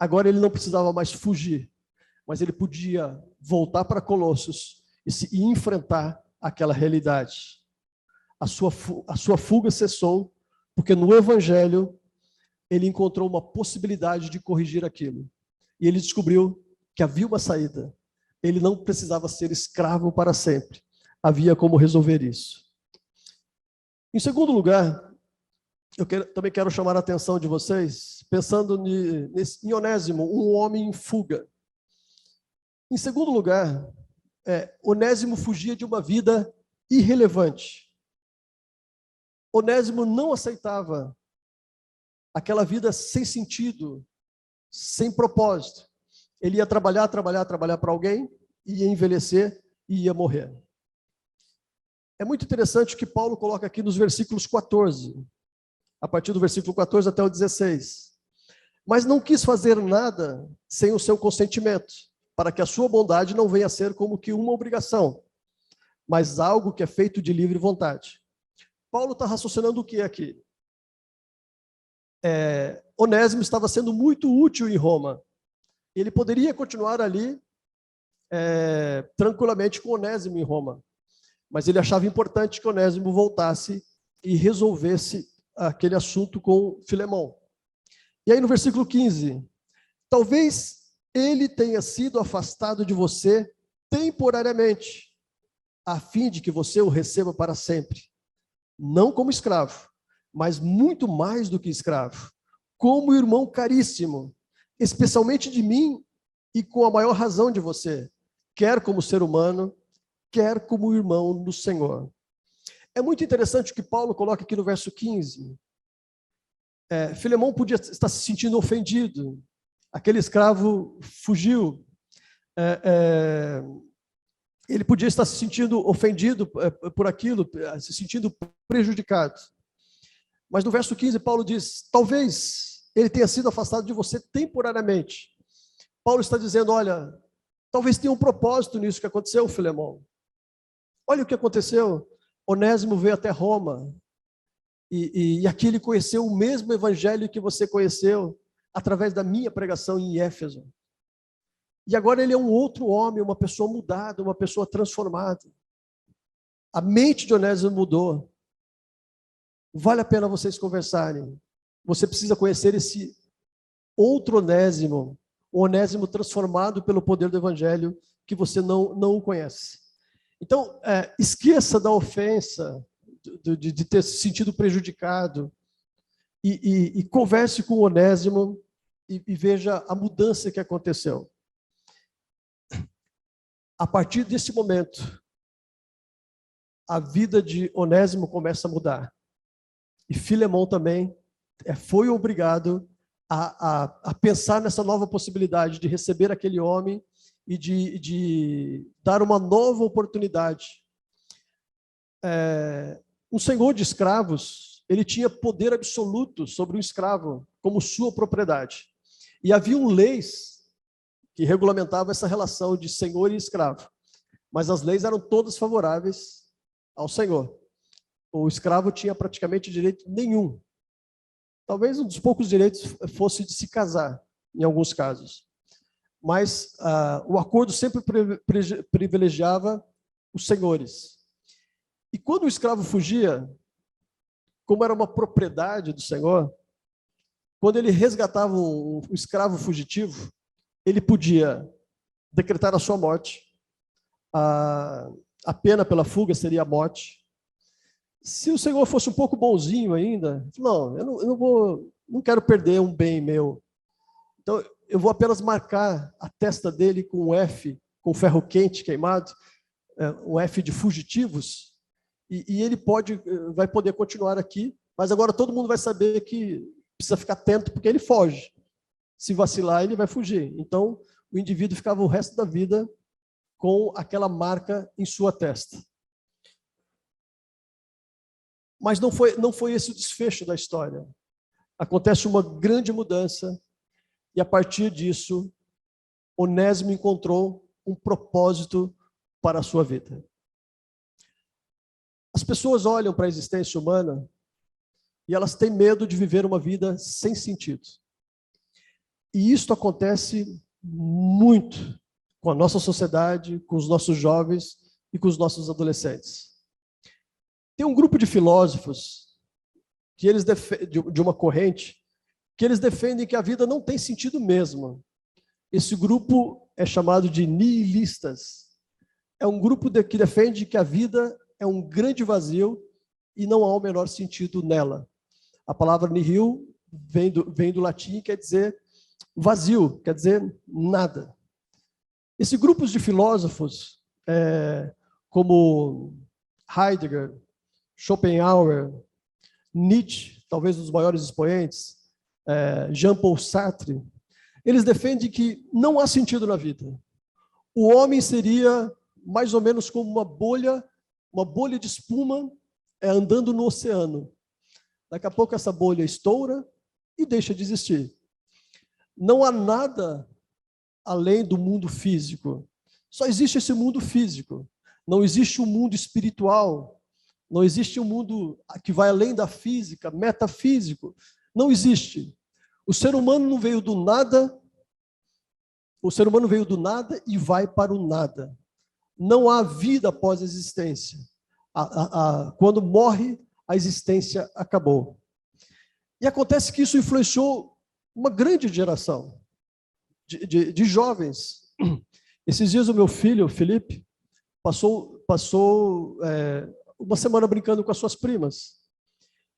Agora ele não precisava mais fugir, mas ele podia voltar para Colossos e enfrentar aquela realidade. A sua fuga cessou, porque no Evangelho ele encontrou uma possibilidade de corrigir aquilo. E ele descobriu que havia uma saída. Ele não precisava ser escravo para sempre. Havia como resolver isso. Em segundo lugar, também quero chamar a atenção de vocês, pensando em Onésimo, um homem em fuga. Em segundo lugar, Onésimo fugia de uma vida irrelevante. Onésimo não aceitava aquela vida sem sentido, sem propósito. Ele ia trabalhar para alguém, ia envelhecer e ia morrer. É muito interessante o que Paulo coloca aqui nos versículos 14, a partir do versículo 14 até o 16. Mas não quis fazer nada sem o seu consentimento, para que a sua bondade não venha a ser como que uma obrigação, mas algo que é feito de livre vontade. Paulo está raciocinando o que aqui? Onésimo estava sendo muito útil em Roma. Ele poderia continuar ali tranquilamente com Onésimo em Roma, mas ele achava importante que Onésimo voltasse e resolvesse aquele assunto com Filemão. E aí no versículo 15, talvez ele tenha sido afastado de você temporariamente, a fim de que você o receba para sempre. Não como escravo, mas muito mais do que escravo, como irmão caríssimo, especialmente de mim e com a maior razão de você, quer como ser humano, quer como irmão no Senhor. É muito interessante o que Paulo coloca aqui no verso 15. Filemão podia estar se sentindo ofendido. Aquele escravo fugiu. Ele podia estar se sentindo ofendido por aquilo, se sentindo prejudicado. Mas no verso 15, Paulo diz, talvez ele tenha sido afastado de você temporariamente. Paulo está dizendo, olha, talvez tenha um propósito nisso que aconteceu, Filemão. Olha o que aconteceu. Onésimo veio até Roma. E aqui ele conheceu o mesmo evangelho que você conheceu através da minha pregação em Éfeso. E agora ele é um outro homem, uma pessoa mudada, uma pessoa transformada. A mente de Onésimo mudou. Vale a pena vocês conversarem. você precisa conhecer esse outro Onésimo, o Onésimo transformado pelo poder do Evangelho, que você não o conhece. Então, esqueça da ofensa, de ter se sentido prejudicado, e converse com o Onésimo e veja a mudança que aconteceu. A partir desse momento, a vida de Onésimo começa a mudar. E Filemão também foi obrigado a pensar nessa nova possibilidade de receber aquele homem e de dar uma nova oportunidade. Um senhor de escravos, ele tinha poder absoluto sobre o escravo, como sua propriedade. E haviam leis que regulamentavam essa relação de senhor e escravo. Mas as leis eram todas favoráveis ao senhor. O escravo tinha praticamente direito nenhum. Talvez um dos poucos direitos fosse de se casar, em alguns casos. Mas o acordo sempre privilegiava os senhores. E quando o escravo fugia, como era uma propriedade do senhor, quando ele resgatava um escravo fugitivo, ele podia decretar a sua morte. A pena pela fuga seria a morte. Se o senhor fosse um pouco bonzinho ainda, não, eu não quero perder um bem meu. Então, eu vou apenas marcar a testa dele com um F, com ferro quente queimado, um F de fugitivos, e ele vai poder continuar aqui, mas agora todo mundo vai saber que precisa ficar atento, porque ele foge. Se vacilar, ele vai fugir. Então, o indivíduo ficava o resto da vida com aquela marca em sua testa. Mas não foi esse o desfecho da história. Acontece uma grande mudança, e a partir disso, Onésimo encontrou um propósito para a sua vida. As pessoas olham para a existência humana e elas têm medo de viver uma vida sem sentido. E isto acontece muito com a nossa sociedade, com os nossos jovens e com os nossos adolescentes. Tem um grupo de filósofos que eles de uma corrente que eles defendem que a vida não tem sentido mesmo. Esse grupo é chamado de nihilistas. É um grupo que defende que a vida é um grande vazio e não há o menor sentido nela. A palavra nihil vem do latim e quer dizer vazio, quer dizer nada. Esse grupo de filósofos, como Heidegger, Schopenhauer, Nietzsche, talvez um dos maiores expoentes, Jean-Paul Sartre, eles defendem que não há sentido na vida. O homem seria mais ou menos como uma bolha de espuma andando no oceano. Daqui a pouco essa bolha estoura e deixa de existir. Não há nada além do mundo físico. Só existe esse mundo físico. Não existe um mundo espiritual. Não existe um mundo que vai além da física, metafísico. Não existe. O ser humano não veio do nada. O ser humano veio do nada e vai para o nada. Não há vida após a existência. Quando morre, a existência acabou. E acontece que isso influenciou uma grande geração de jovens. Esses dias o meu filho, Felipe, passou uma semana brincando com as suas primas.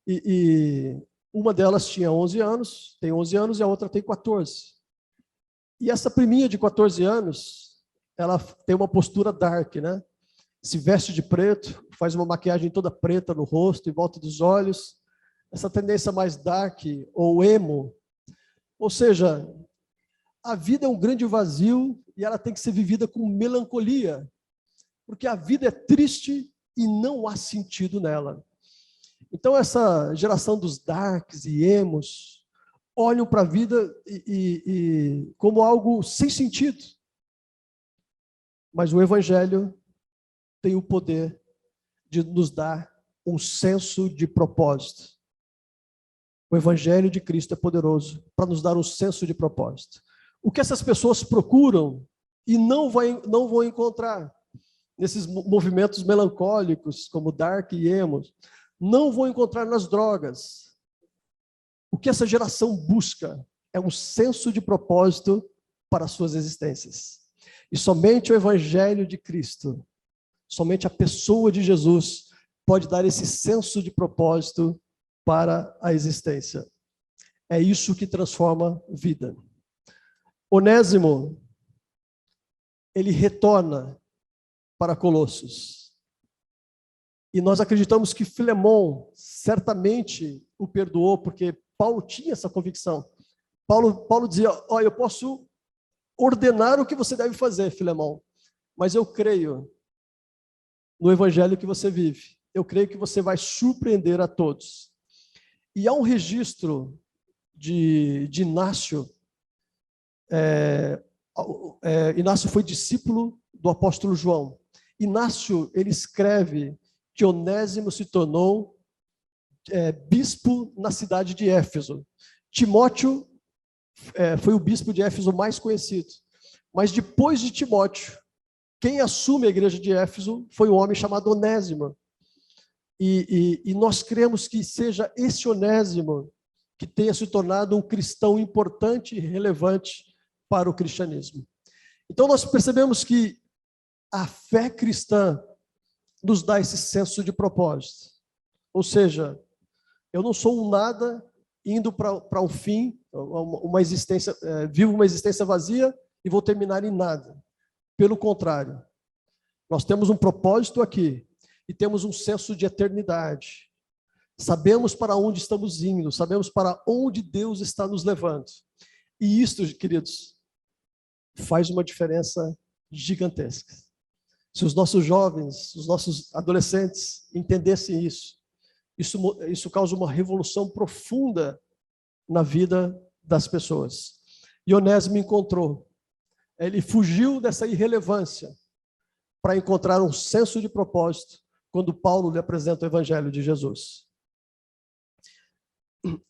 E uma delas tinha 11 anos, tem 11 anos, e a outra tem 14. E essa priminha de 14 anos, ela tem uma postura dark, né? Se veste de preto, faz uma maquiagem toda preta no rosto, em volta dos olhos. Essa tendência mais dark ou emo. Ou seja, a vida é um grande vazio e ela tem que ser vivida com melancolia, porque a vida é triste e não há sentido nela. Então, essa geração dos darks e emos olham para a vida como algo sem sentido. Mas o Evangelho tem o poder de nos dar um senso de propósito. O Evangelho de Cristo é poderoso para nos dar um senso de propósito. O que essas pessoas procuram e não vão encontrar nesses movimentos melancólicos, como dark e emo, não vão encontrar nas drogas. O que essa geração busca é um senso de propósito para as suas existências. E somente o Evangelho de Cristo, somente a pessoa de Jesus pode dar esse senso de propósito para a existência. É isso que transforma vida. Onésimo, ele retorna para Colossos. E nós acreditamos que Filemon certamente o perdoou, porque Paulo tinha essa convicção. Paulo dizia, eu posso ordenar o que você deve fazer, Filemon, mas eu creio no evangelho que você vive. Eu creio que você vai surpreender a todos. E há um registro de Inácio. Inácio foi discípulo do apóstolo João. Inácio, ele escreve que Onésimo se tornou bispo na cidade de Éfeso. Timóteo foi o bispo de Éfeso mais conhecido. Mas depois de Timóteo, quem assume a igreja de Éfeso foi um homem chamado Onésimo. E nós cremos que seja esse Onésimo que tenha se tornado um cristão importante e relevante para o cristianismo. Então nós percebemos que a fé cristã nos dá esse senso de propósito. Ou seja, eu não sou um nada indo para um fim, uma existência, vivo uma existência vazia e vou terminar em nada. Pelo contrário, nós temos um propósito aqui e temos um senso de eternidade. Sabemos para onde estamos indo, sabemos para onde Deus está nos levando. E isto, queridos, faz uma diferença gigantesca. Se os nossos jovens, os nossos adolescentes entendessem isso causa uma revolução profunda na vida das pessoas. E Onésimo encontrou. Ele fugiu dessa irrelevância para encontrar um senso de propósito quando Paulo lhe apresenta o evangelho de Jesus.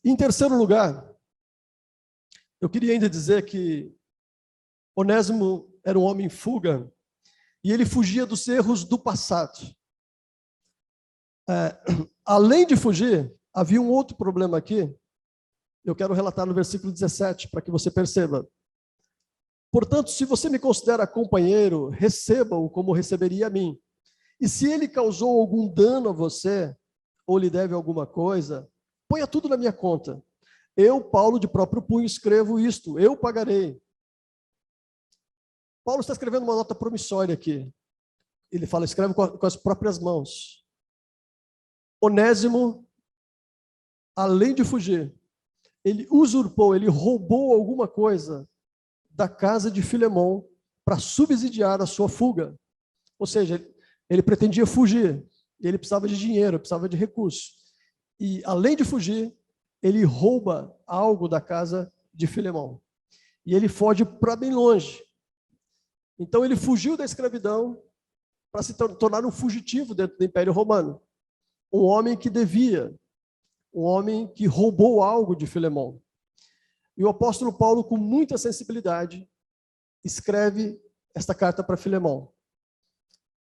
Em terceiro lugar, eu queria ainda dizer que Onésimo era um homem em fuga e ele fugia dos erros do passado. Além de fugir, havia um outro problema aqui. Eu quero relatar no versículo 17, para que você perceba. Portanto, se você me considera companheiro, receba-o como receberia a mim. E se ele causou algum dano a você, ou lhe deve alguma coisa, ponha tudo na minha conta. Eu, Paulo, de próprio punho, escrevo isto, eu pagarei. Paulo está escrevendo uma nota promissória aqui. Ele fala, escreve com as próprias mãos. Onésimo, além de fugir, ele usurpou, ele roubou alguma coisa da casa de Filemon para subsidiar a sua fuga. Ou seja, ele pretendia fugir, ele precisava de dinheiro, precisava de recurso. E, além de fugir, ele rouba algo da casa de Filemon. E ele foge para bem longe. Então, ele fugiu da escravidão para se tornar um fugitivo dentro do Império Romano. Um homem que devia, um homem que roubou algo de Filemon. E o apóstolo Paulo, com muita sensibilidade, escreve esta carta para Filemon.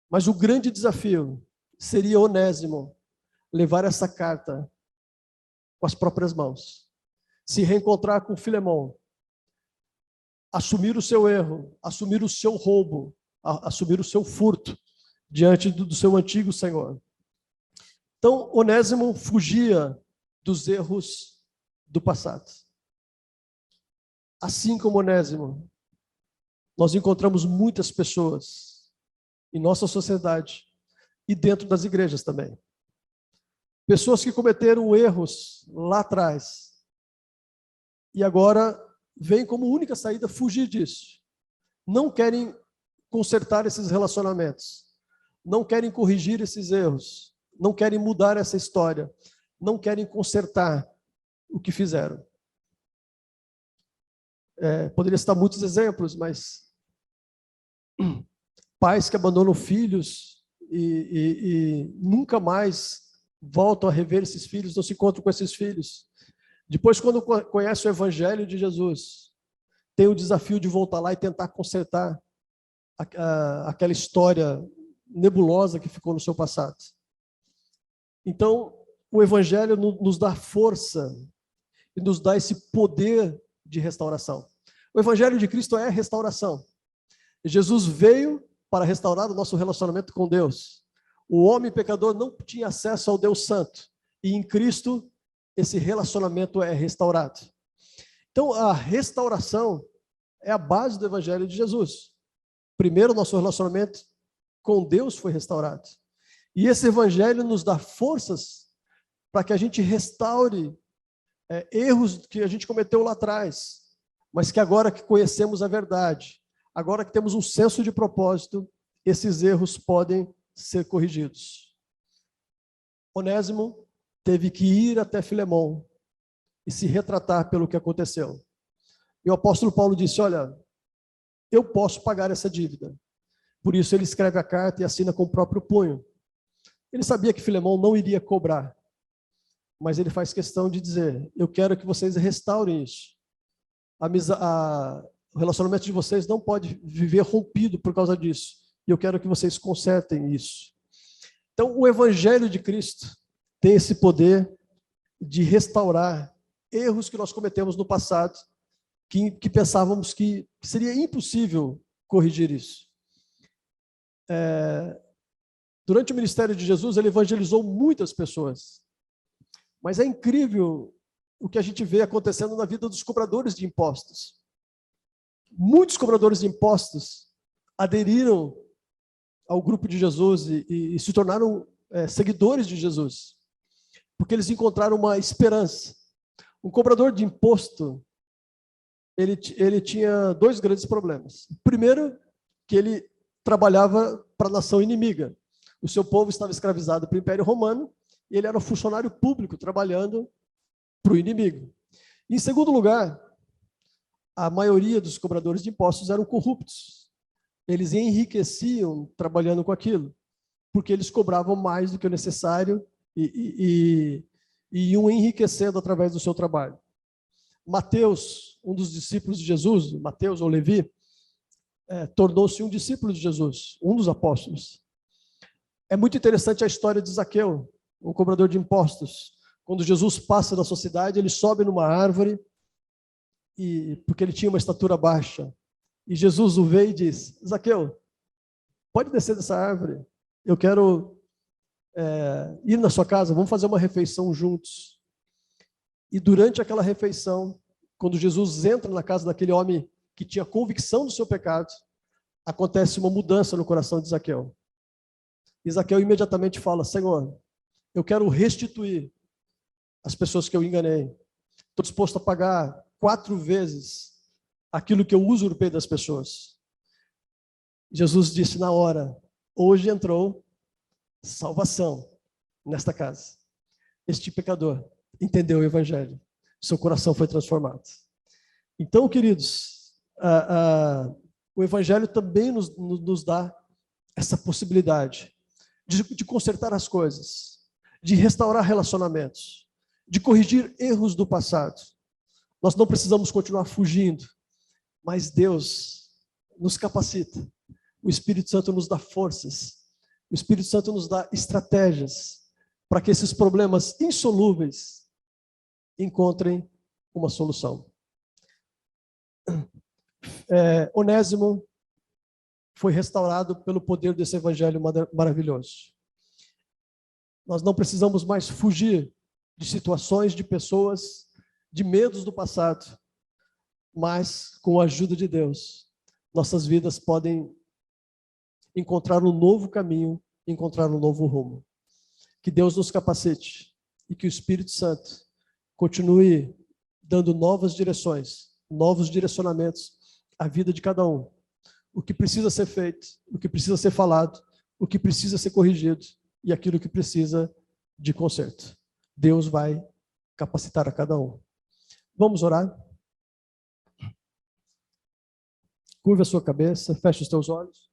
Mas o grande desafio seria Onésimo levar essa carta com as próprias mãos, se reencontrar com Filemon, assumir o seu erro, assumir o seu roubo, assumir o seu furto diante do seu antigo senhor. Então, Onésimo fugia dos erros do passado. Assim como Onésimo, nós encontramos muitas pessoas em nossa sociedade e dentro das igrejas também. Pessoas que cometeram erros lá atrás e agora vêm como única saída fugir disso. Não querem consertar esses relacionamentos, não querem corrigir esses erros, não querem mudar essa história, não querem consertar o que fizeram. Poderia citar muitos exemplos, mas pais que abandonam filhos e nunca mais voltam a rever esses filhos, não se encontram com esses filhos. Depois, quando conhece o evangelho de Jesus, tem o desafio de voltar lá e tentar consertar aquela história nebulosa que ficou no seu passado. Então, o evangelho nos dá força e nos dá esse poder de restauração. O Evangelho de Cristo é restauração. Jesus veio para restaurar o nosso relacionamento com Deus. O homem pecador não tinha acesso ao Deus Santo, e em Cristo esse relacionamento é restaurado. Então, a restauração é a base do Evangelho de Jesus. Primeiro, nosso relacionamento com Deus foi restaurado. E esse Evangelho nos dá forças para que a gente restaure erros que a gente cometeu lá atrás, mas que agora que conhecemos a verdade, agora que temos um senso de propósito, esses erros podem ser corrigidos. Onésimo teve que ir até Filemão e se retratar pelo que aconteceu. E o apóstolo Paulo disse, olha, eu posso pagar essa dívida. Por isso ele escreve a carta e assina com o próprio punho. Ele sabia que Filemão não iria cobrar, mas ele faz questão de dizer, eu quero que vocês restaurem isso. O relacionamento de vocês não pode viver rompido por causa disso. E eu quero que vocês consertem isso. Então, o Evangelho de Cristo tem esse poder de restaurar erros que nós cometemos no passado, que pensávamos que seria impossível corrigir isso. Durante o ministério de Jesus, ele evangelizou muitas pessoas. Mas é incrível o que a gente vê acontecendo na vida dos cobradores de impostos. Muitos cobradores de impostos aderiram ao grupo de Jesus e se tornaram seguidores de Jesus, porque eles encontraram uma esperança. Um cobrador de imposto, ele tinha dois grandes problemas. O primeiro, que ele trabalhava para a nação inimiga. O seu povo estava escravizado para o Império Romano e ele era um funcionário público trabalhando para o inimigo. Em segundo lugar, a maioria dos cobradores de impostos eram corruptos. Eles enriqueciam trabalhando com aquilo, porque eles cobravam mais do que o necessário e iam enriquecendo através do seu trabalho. Mateus, um dos discípulos de Jesus, Mateus ou Levi, tornou-se um discípulo de Jesus, um dos apóstolos. É muito interessante a história de Zaqueu, um cobrador de impostos. Quando Jesus passa na sua cidade, ele sobe numa árvore, porque ele tinha uma estatura baixa. E Jesus o vê e diz, Zaqueu, pode descer dessa árvore, eu quero ir na sua casa, vamos fazer uma refeição juntos. E durante aquela refeição, quando Jesus entra na casa daquele homem que tinha convicção do seu pecado, acontece uma mudança no coração de Zaqueu. E Zaqueu imediatamente fala, Senhor, eu quero restituir as pessoas que eu enganei. Estou disposto a pagar 4 vezes aquilo que eu usurpei das pessoas. Jesus disse na hora, hoje entrou salvação nesta casa. Este pecador entendeu o Evangelho. Seu coração foi transformado. Então, queridos, o Evangelho também nos dá essa possibilidade de consertar as coisas, de restaurar relacionamentos, de corrigir erros do passado. Nós não precisamos continuar fugindo, mas Deus nos capacita. O Espírito Santo nos dá forças. O Espírito Santo nos dá estratégias para que esses problemas insolúveis encontrem uma solução. Onésimo foi restaurado pelo poder desse evangelho maravilhoso. Nós não precisamos mais fugir de situações, de pessoas, de medos do passado, mas com a ajuda de Deus, nossas vidas podem encontrar um novo caminho, encontrar um novo rumo. Que Deus nos capacite e que o Espírito Santo continue dando novas direções, novos direcionamentos à vida de cada um. O que precisa ser feito, o que precisa ser falado, o que precisa ser corrigido e aquilo que precisa de conserto. Deus vai capacitar a cada um. Vamos orar? Curva a sua cabeça, feche os teus olhos.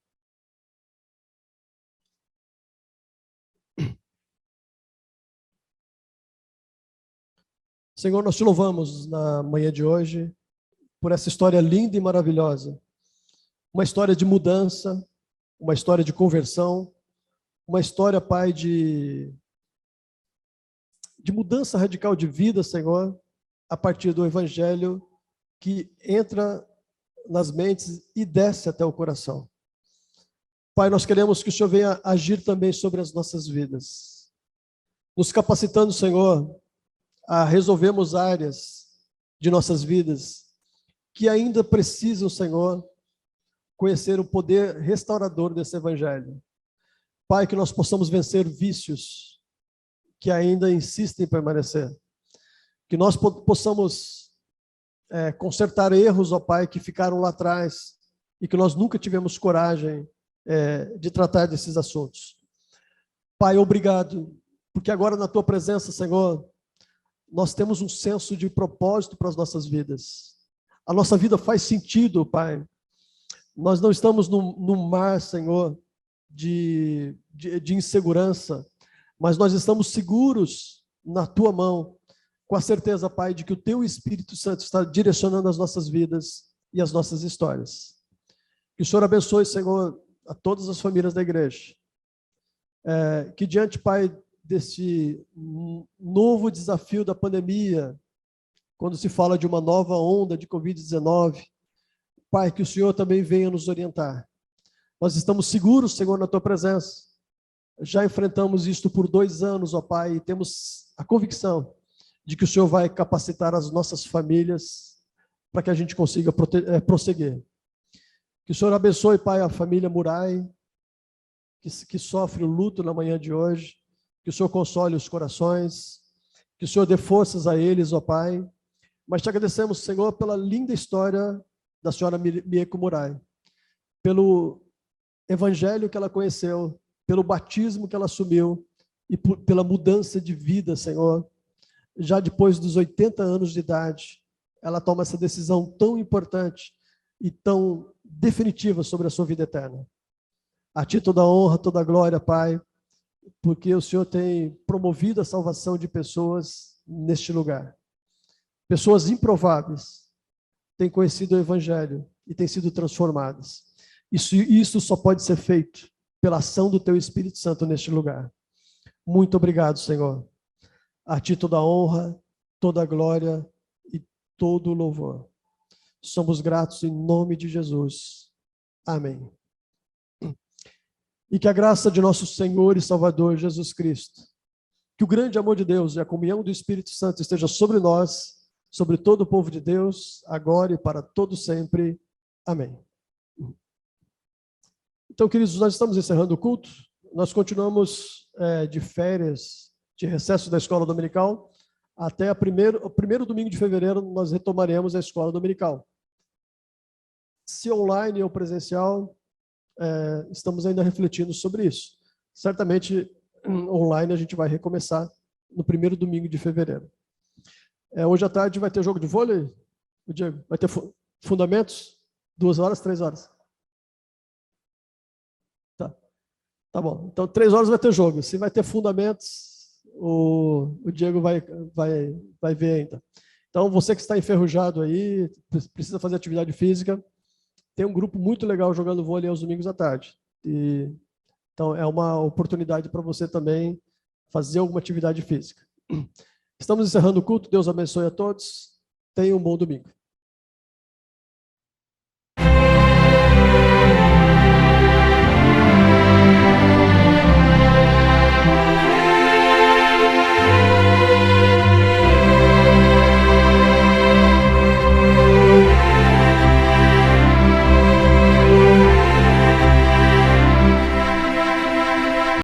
Senhor, nós te louvamos na manhã de hoje por essa história linda e maravilhosa. Uma história de mudança, uma história de conversão, uma história, Pai, de mudança radical de vida, Senhor, a partir do evangelho que entra nas mentes e desce até o coração. Pai, nós queremos que o Senhor venha agir também sobre as nossas vidas, nos capacitando, Senhor, a resolvermos áreas de nossas vidas que ainda precisam, Senhor, conhecer o poder restaurador desse evangelho. Pai, que nós possamos vencer vícios que ainda insistem em permanecer. Que nós possamos consertar erros, ó Pai, que ficaram lá atrás e que nós nunca tivemos coragem de tratar desses assuntos. Pai, obrigado, porque agora na Tua presença, Senhor, nós temos um senso de propósito para as nossas vidas. A nossa vida faz sentido, Pai. Nós não estamos num mar, Senhor, de insegurança, mas nós estamos seguros na Tua mão, com a certeza, Pai, de que o Teu Espírito Santo está direcionando as nossas vidas e as nossas histórias. Que o Senhor abençoe, Senhor, a todas as famílias da igreja. Que diante, Pai, desse novo desafio da pandemia, quando se fala de uma nova onda de Covid-19, Pai, que o Senhor também venha nos orientar. Nós estamos seguros, Senhor, na Tua presença. Já enfrentamos isto por 2 anos, ó Pai, e temos a convicção de que o Senhor vai capacitar as nossas famílias para que a gente consiga prosseguir. Que o Senhor abençoe, Pai, a família Murai, que sofre o luto na manhã de hoje. Que o Senhor console os corações. Que o Senhor dê forças a eles, ó Pai. Mas te agradecemos, Senhor, pela linda história da senhora Mieko Murai. Pelo evangelho que ela conheceu, pelo batismo que ela assumiu e pela mudança de vida, Senhor. Já depois dos 80 anos de idade, ela toma essa decisão tão importante e tão definitiva sobre a sua vida eterna. A Ti toda a honra, toda a glória, Pai, porque o Senhor tem promovido a salvação de pessoas neste lugar. Pessoas improváveis têm conhecido o Evangelho e têm sido transformadas. Isso só pode ser feito pela ação do Teu Espírito Santo neste lugar. Muito obrigado, Senhor. A Ti toda a honra, toda a glória e todo o louvor. Somos gratos em nome de Jesus. Amém. E que a graça de nosso Senhor e Salvador Jesus Cristo, que o grande amor de Deus e a comunhão do Espírito Santo esteja sobre nós, sobre todo o povo de Deus, agora e para todo sempre. Amém. Então, queridos, nós estamos encerrando o culto. Nós continuamos de férias, de recesso da escola dominical, até o primeiro domingo de fevereiro nós retomaremos a escola dominical. Se online ou presencial, estamos ainda refletindo sobre isso. Certamente, online a gente vai recomeçar no primeiro domingo de fevereiro. Hoje à tarde vai ter jogo de vôlei, Diego? Vai ter fundamentos? 2 horas, 3 horas? Tá bom. Então, 3 horas vai ter jogo. Se vai ter fundamentos, o Diego vai ver ainda. Então, você que está enferrujado aí, precisa fazer atividade física, tem um grupo muito legal jogando vôlei aos domingos à tarde. Então, é uma oportunidade para você também fazer alguma atividade física. Estamos encerrando o culto. Deus abençoe a todos. Tenham um bom domingo.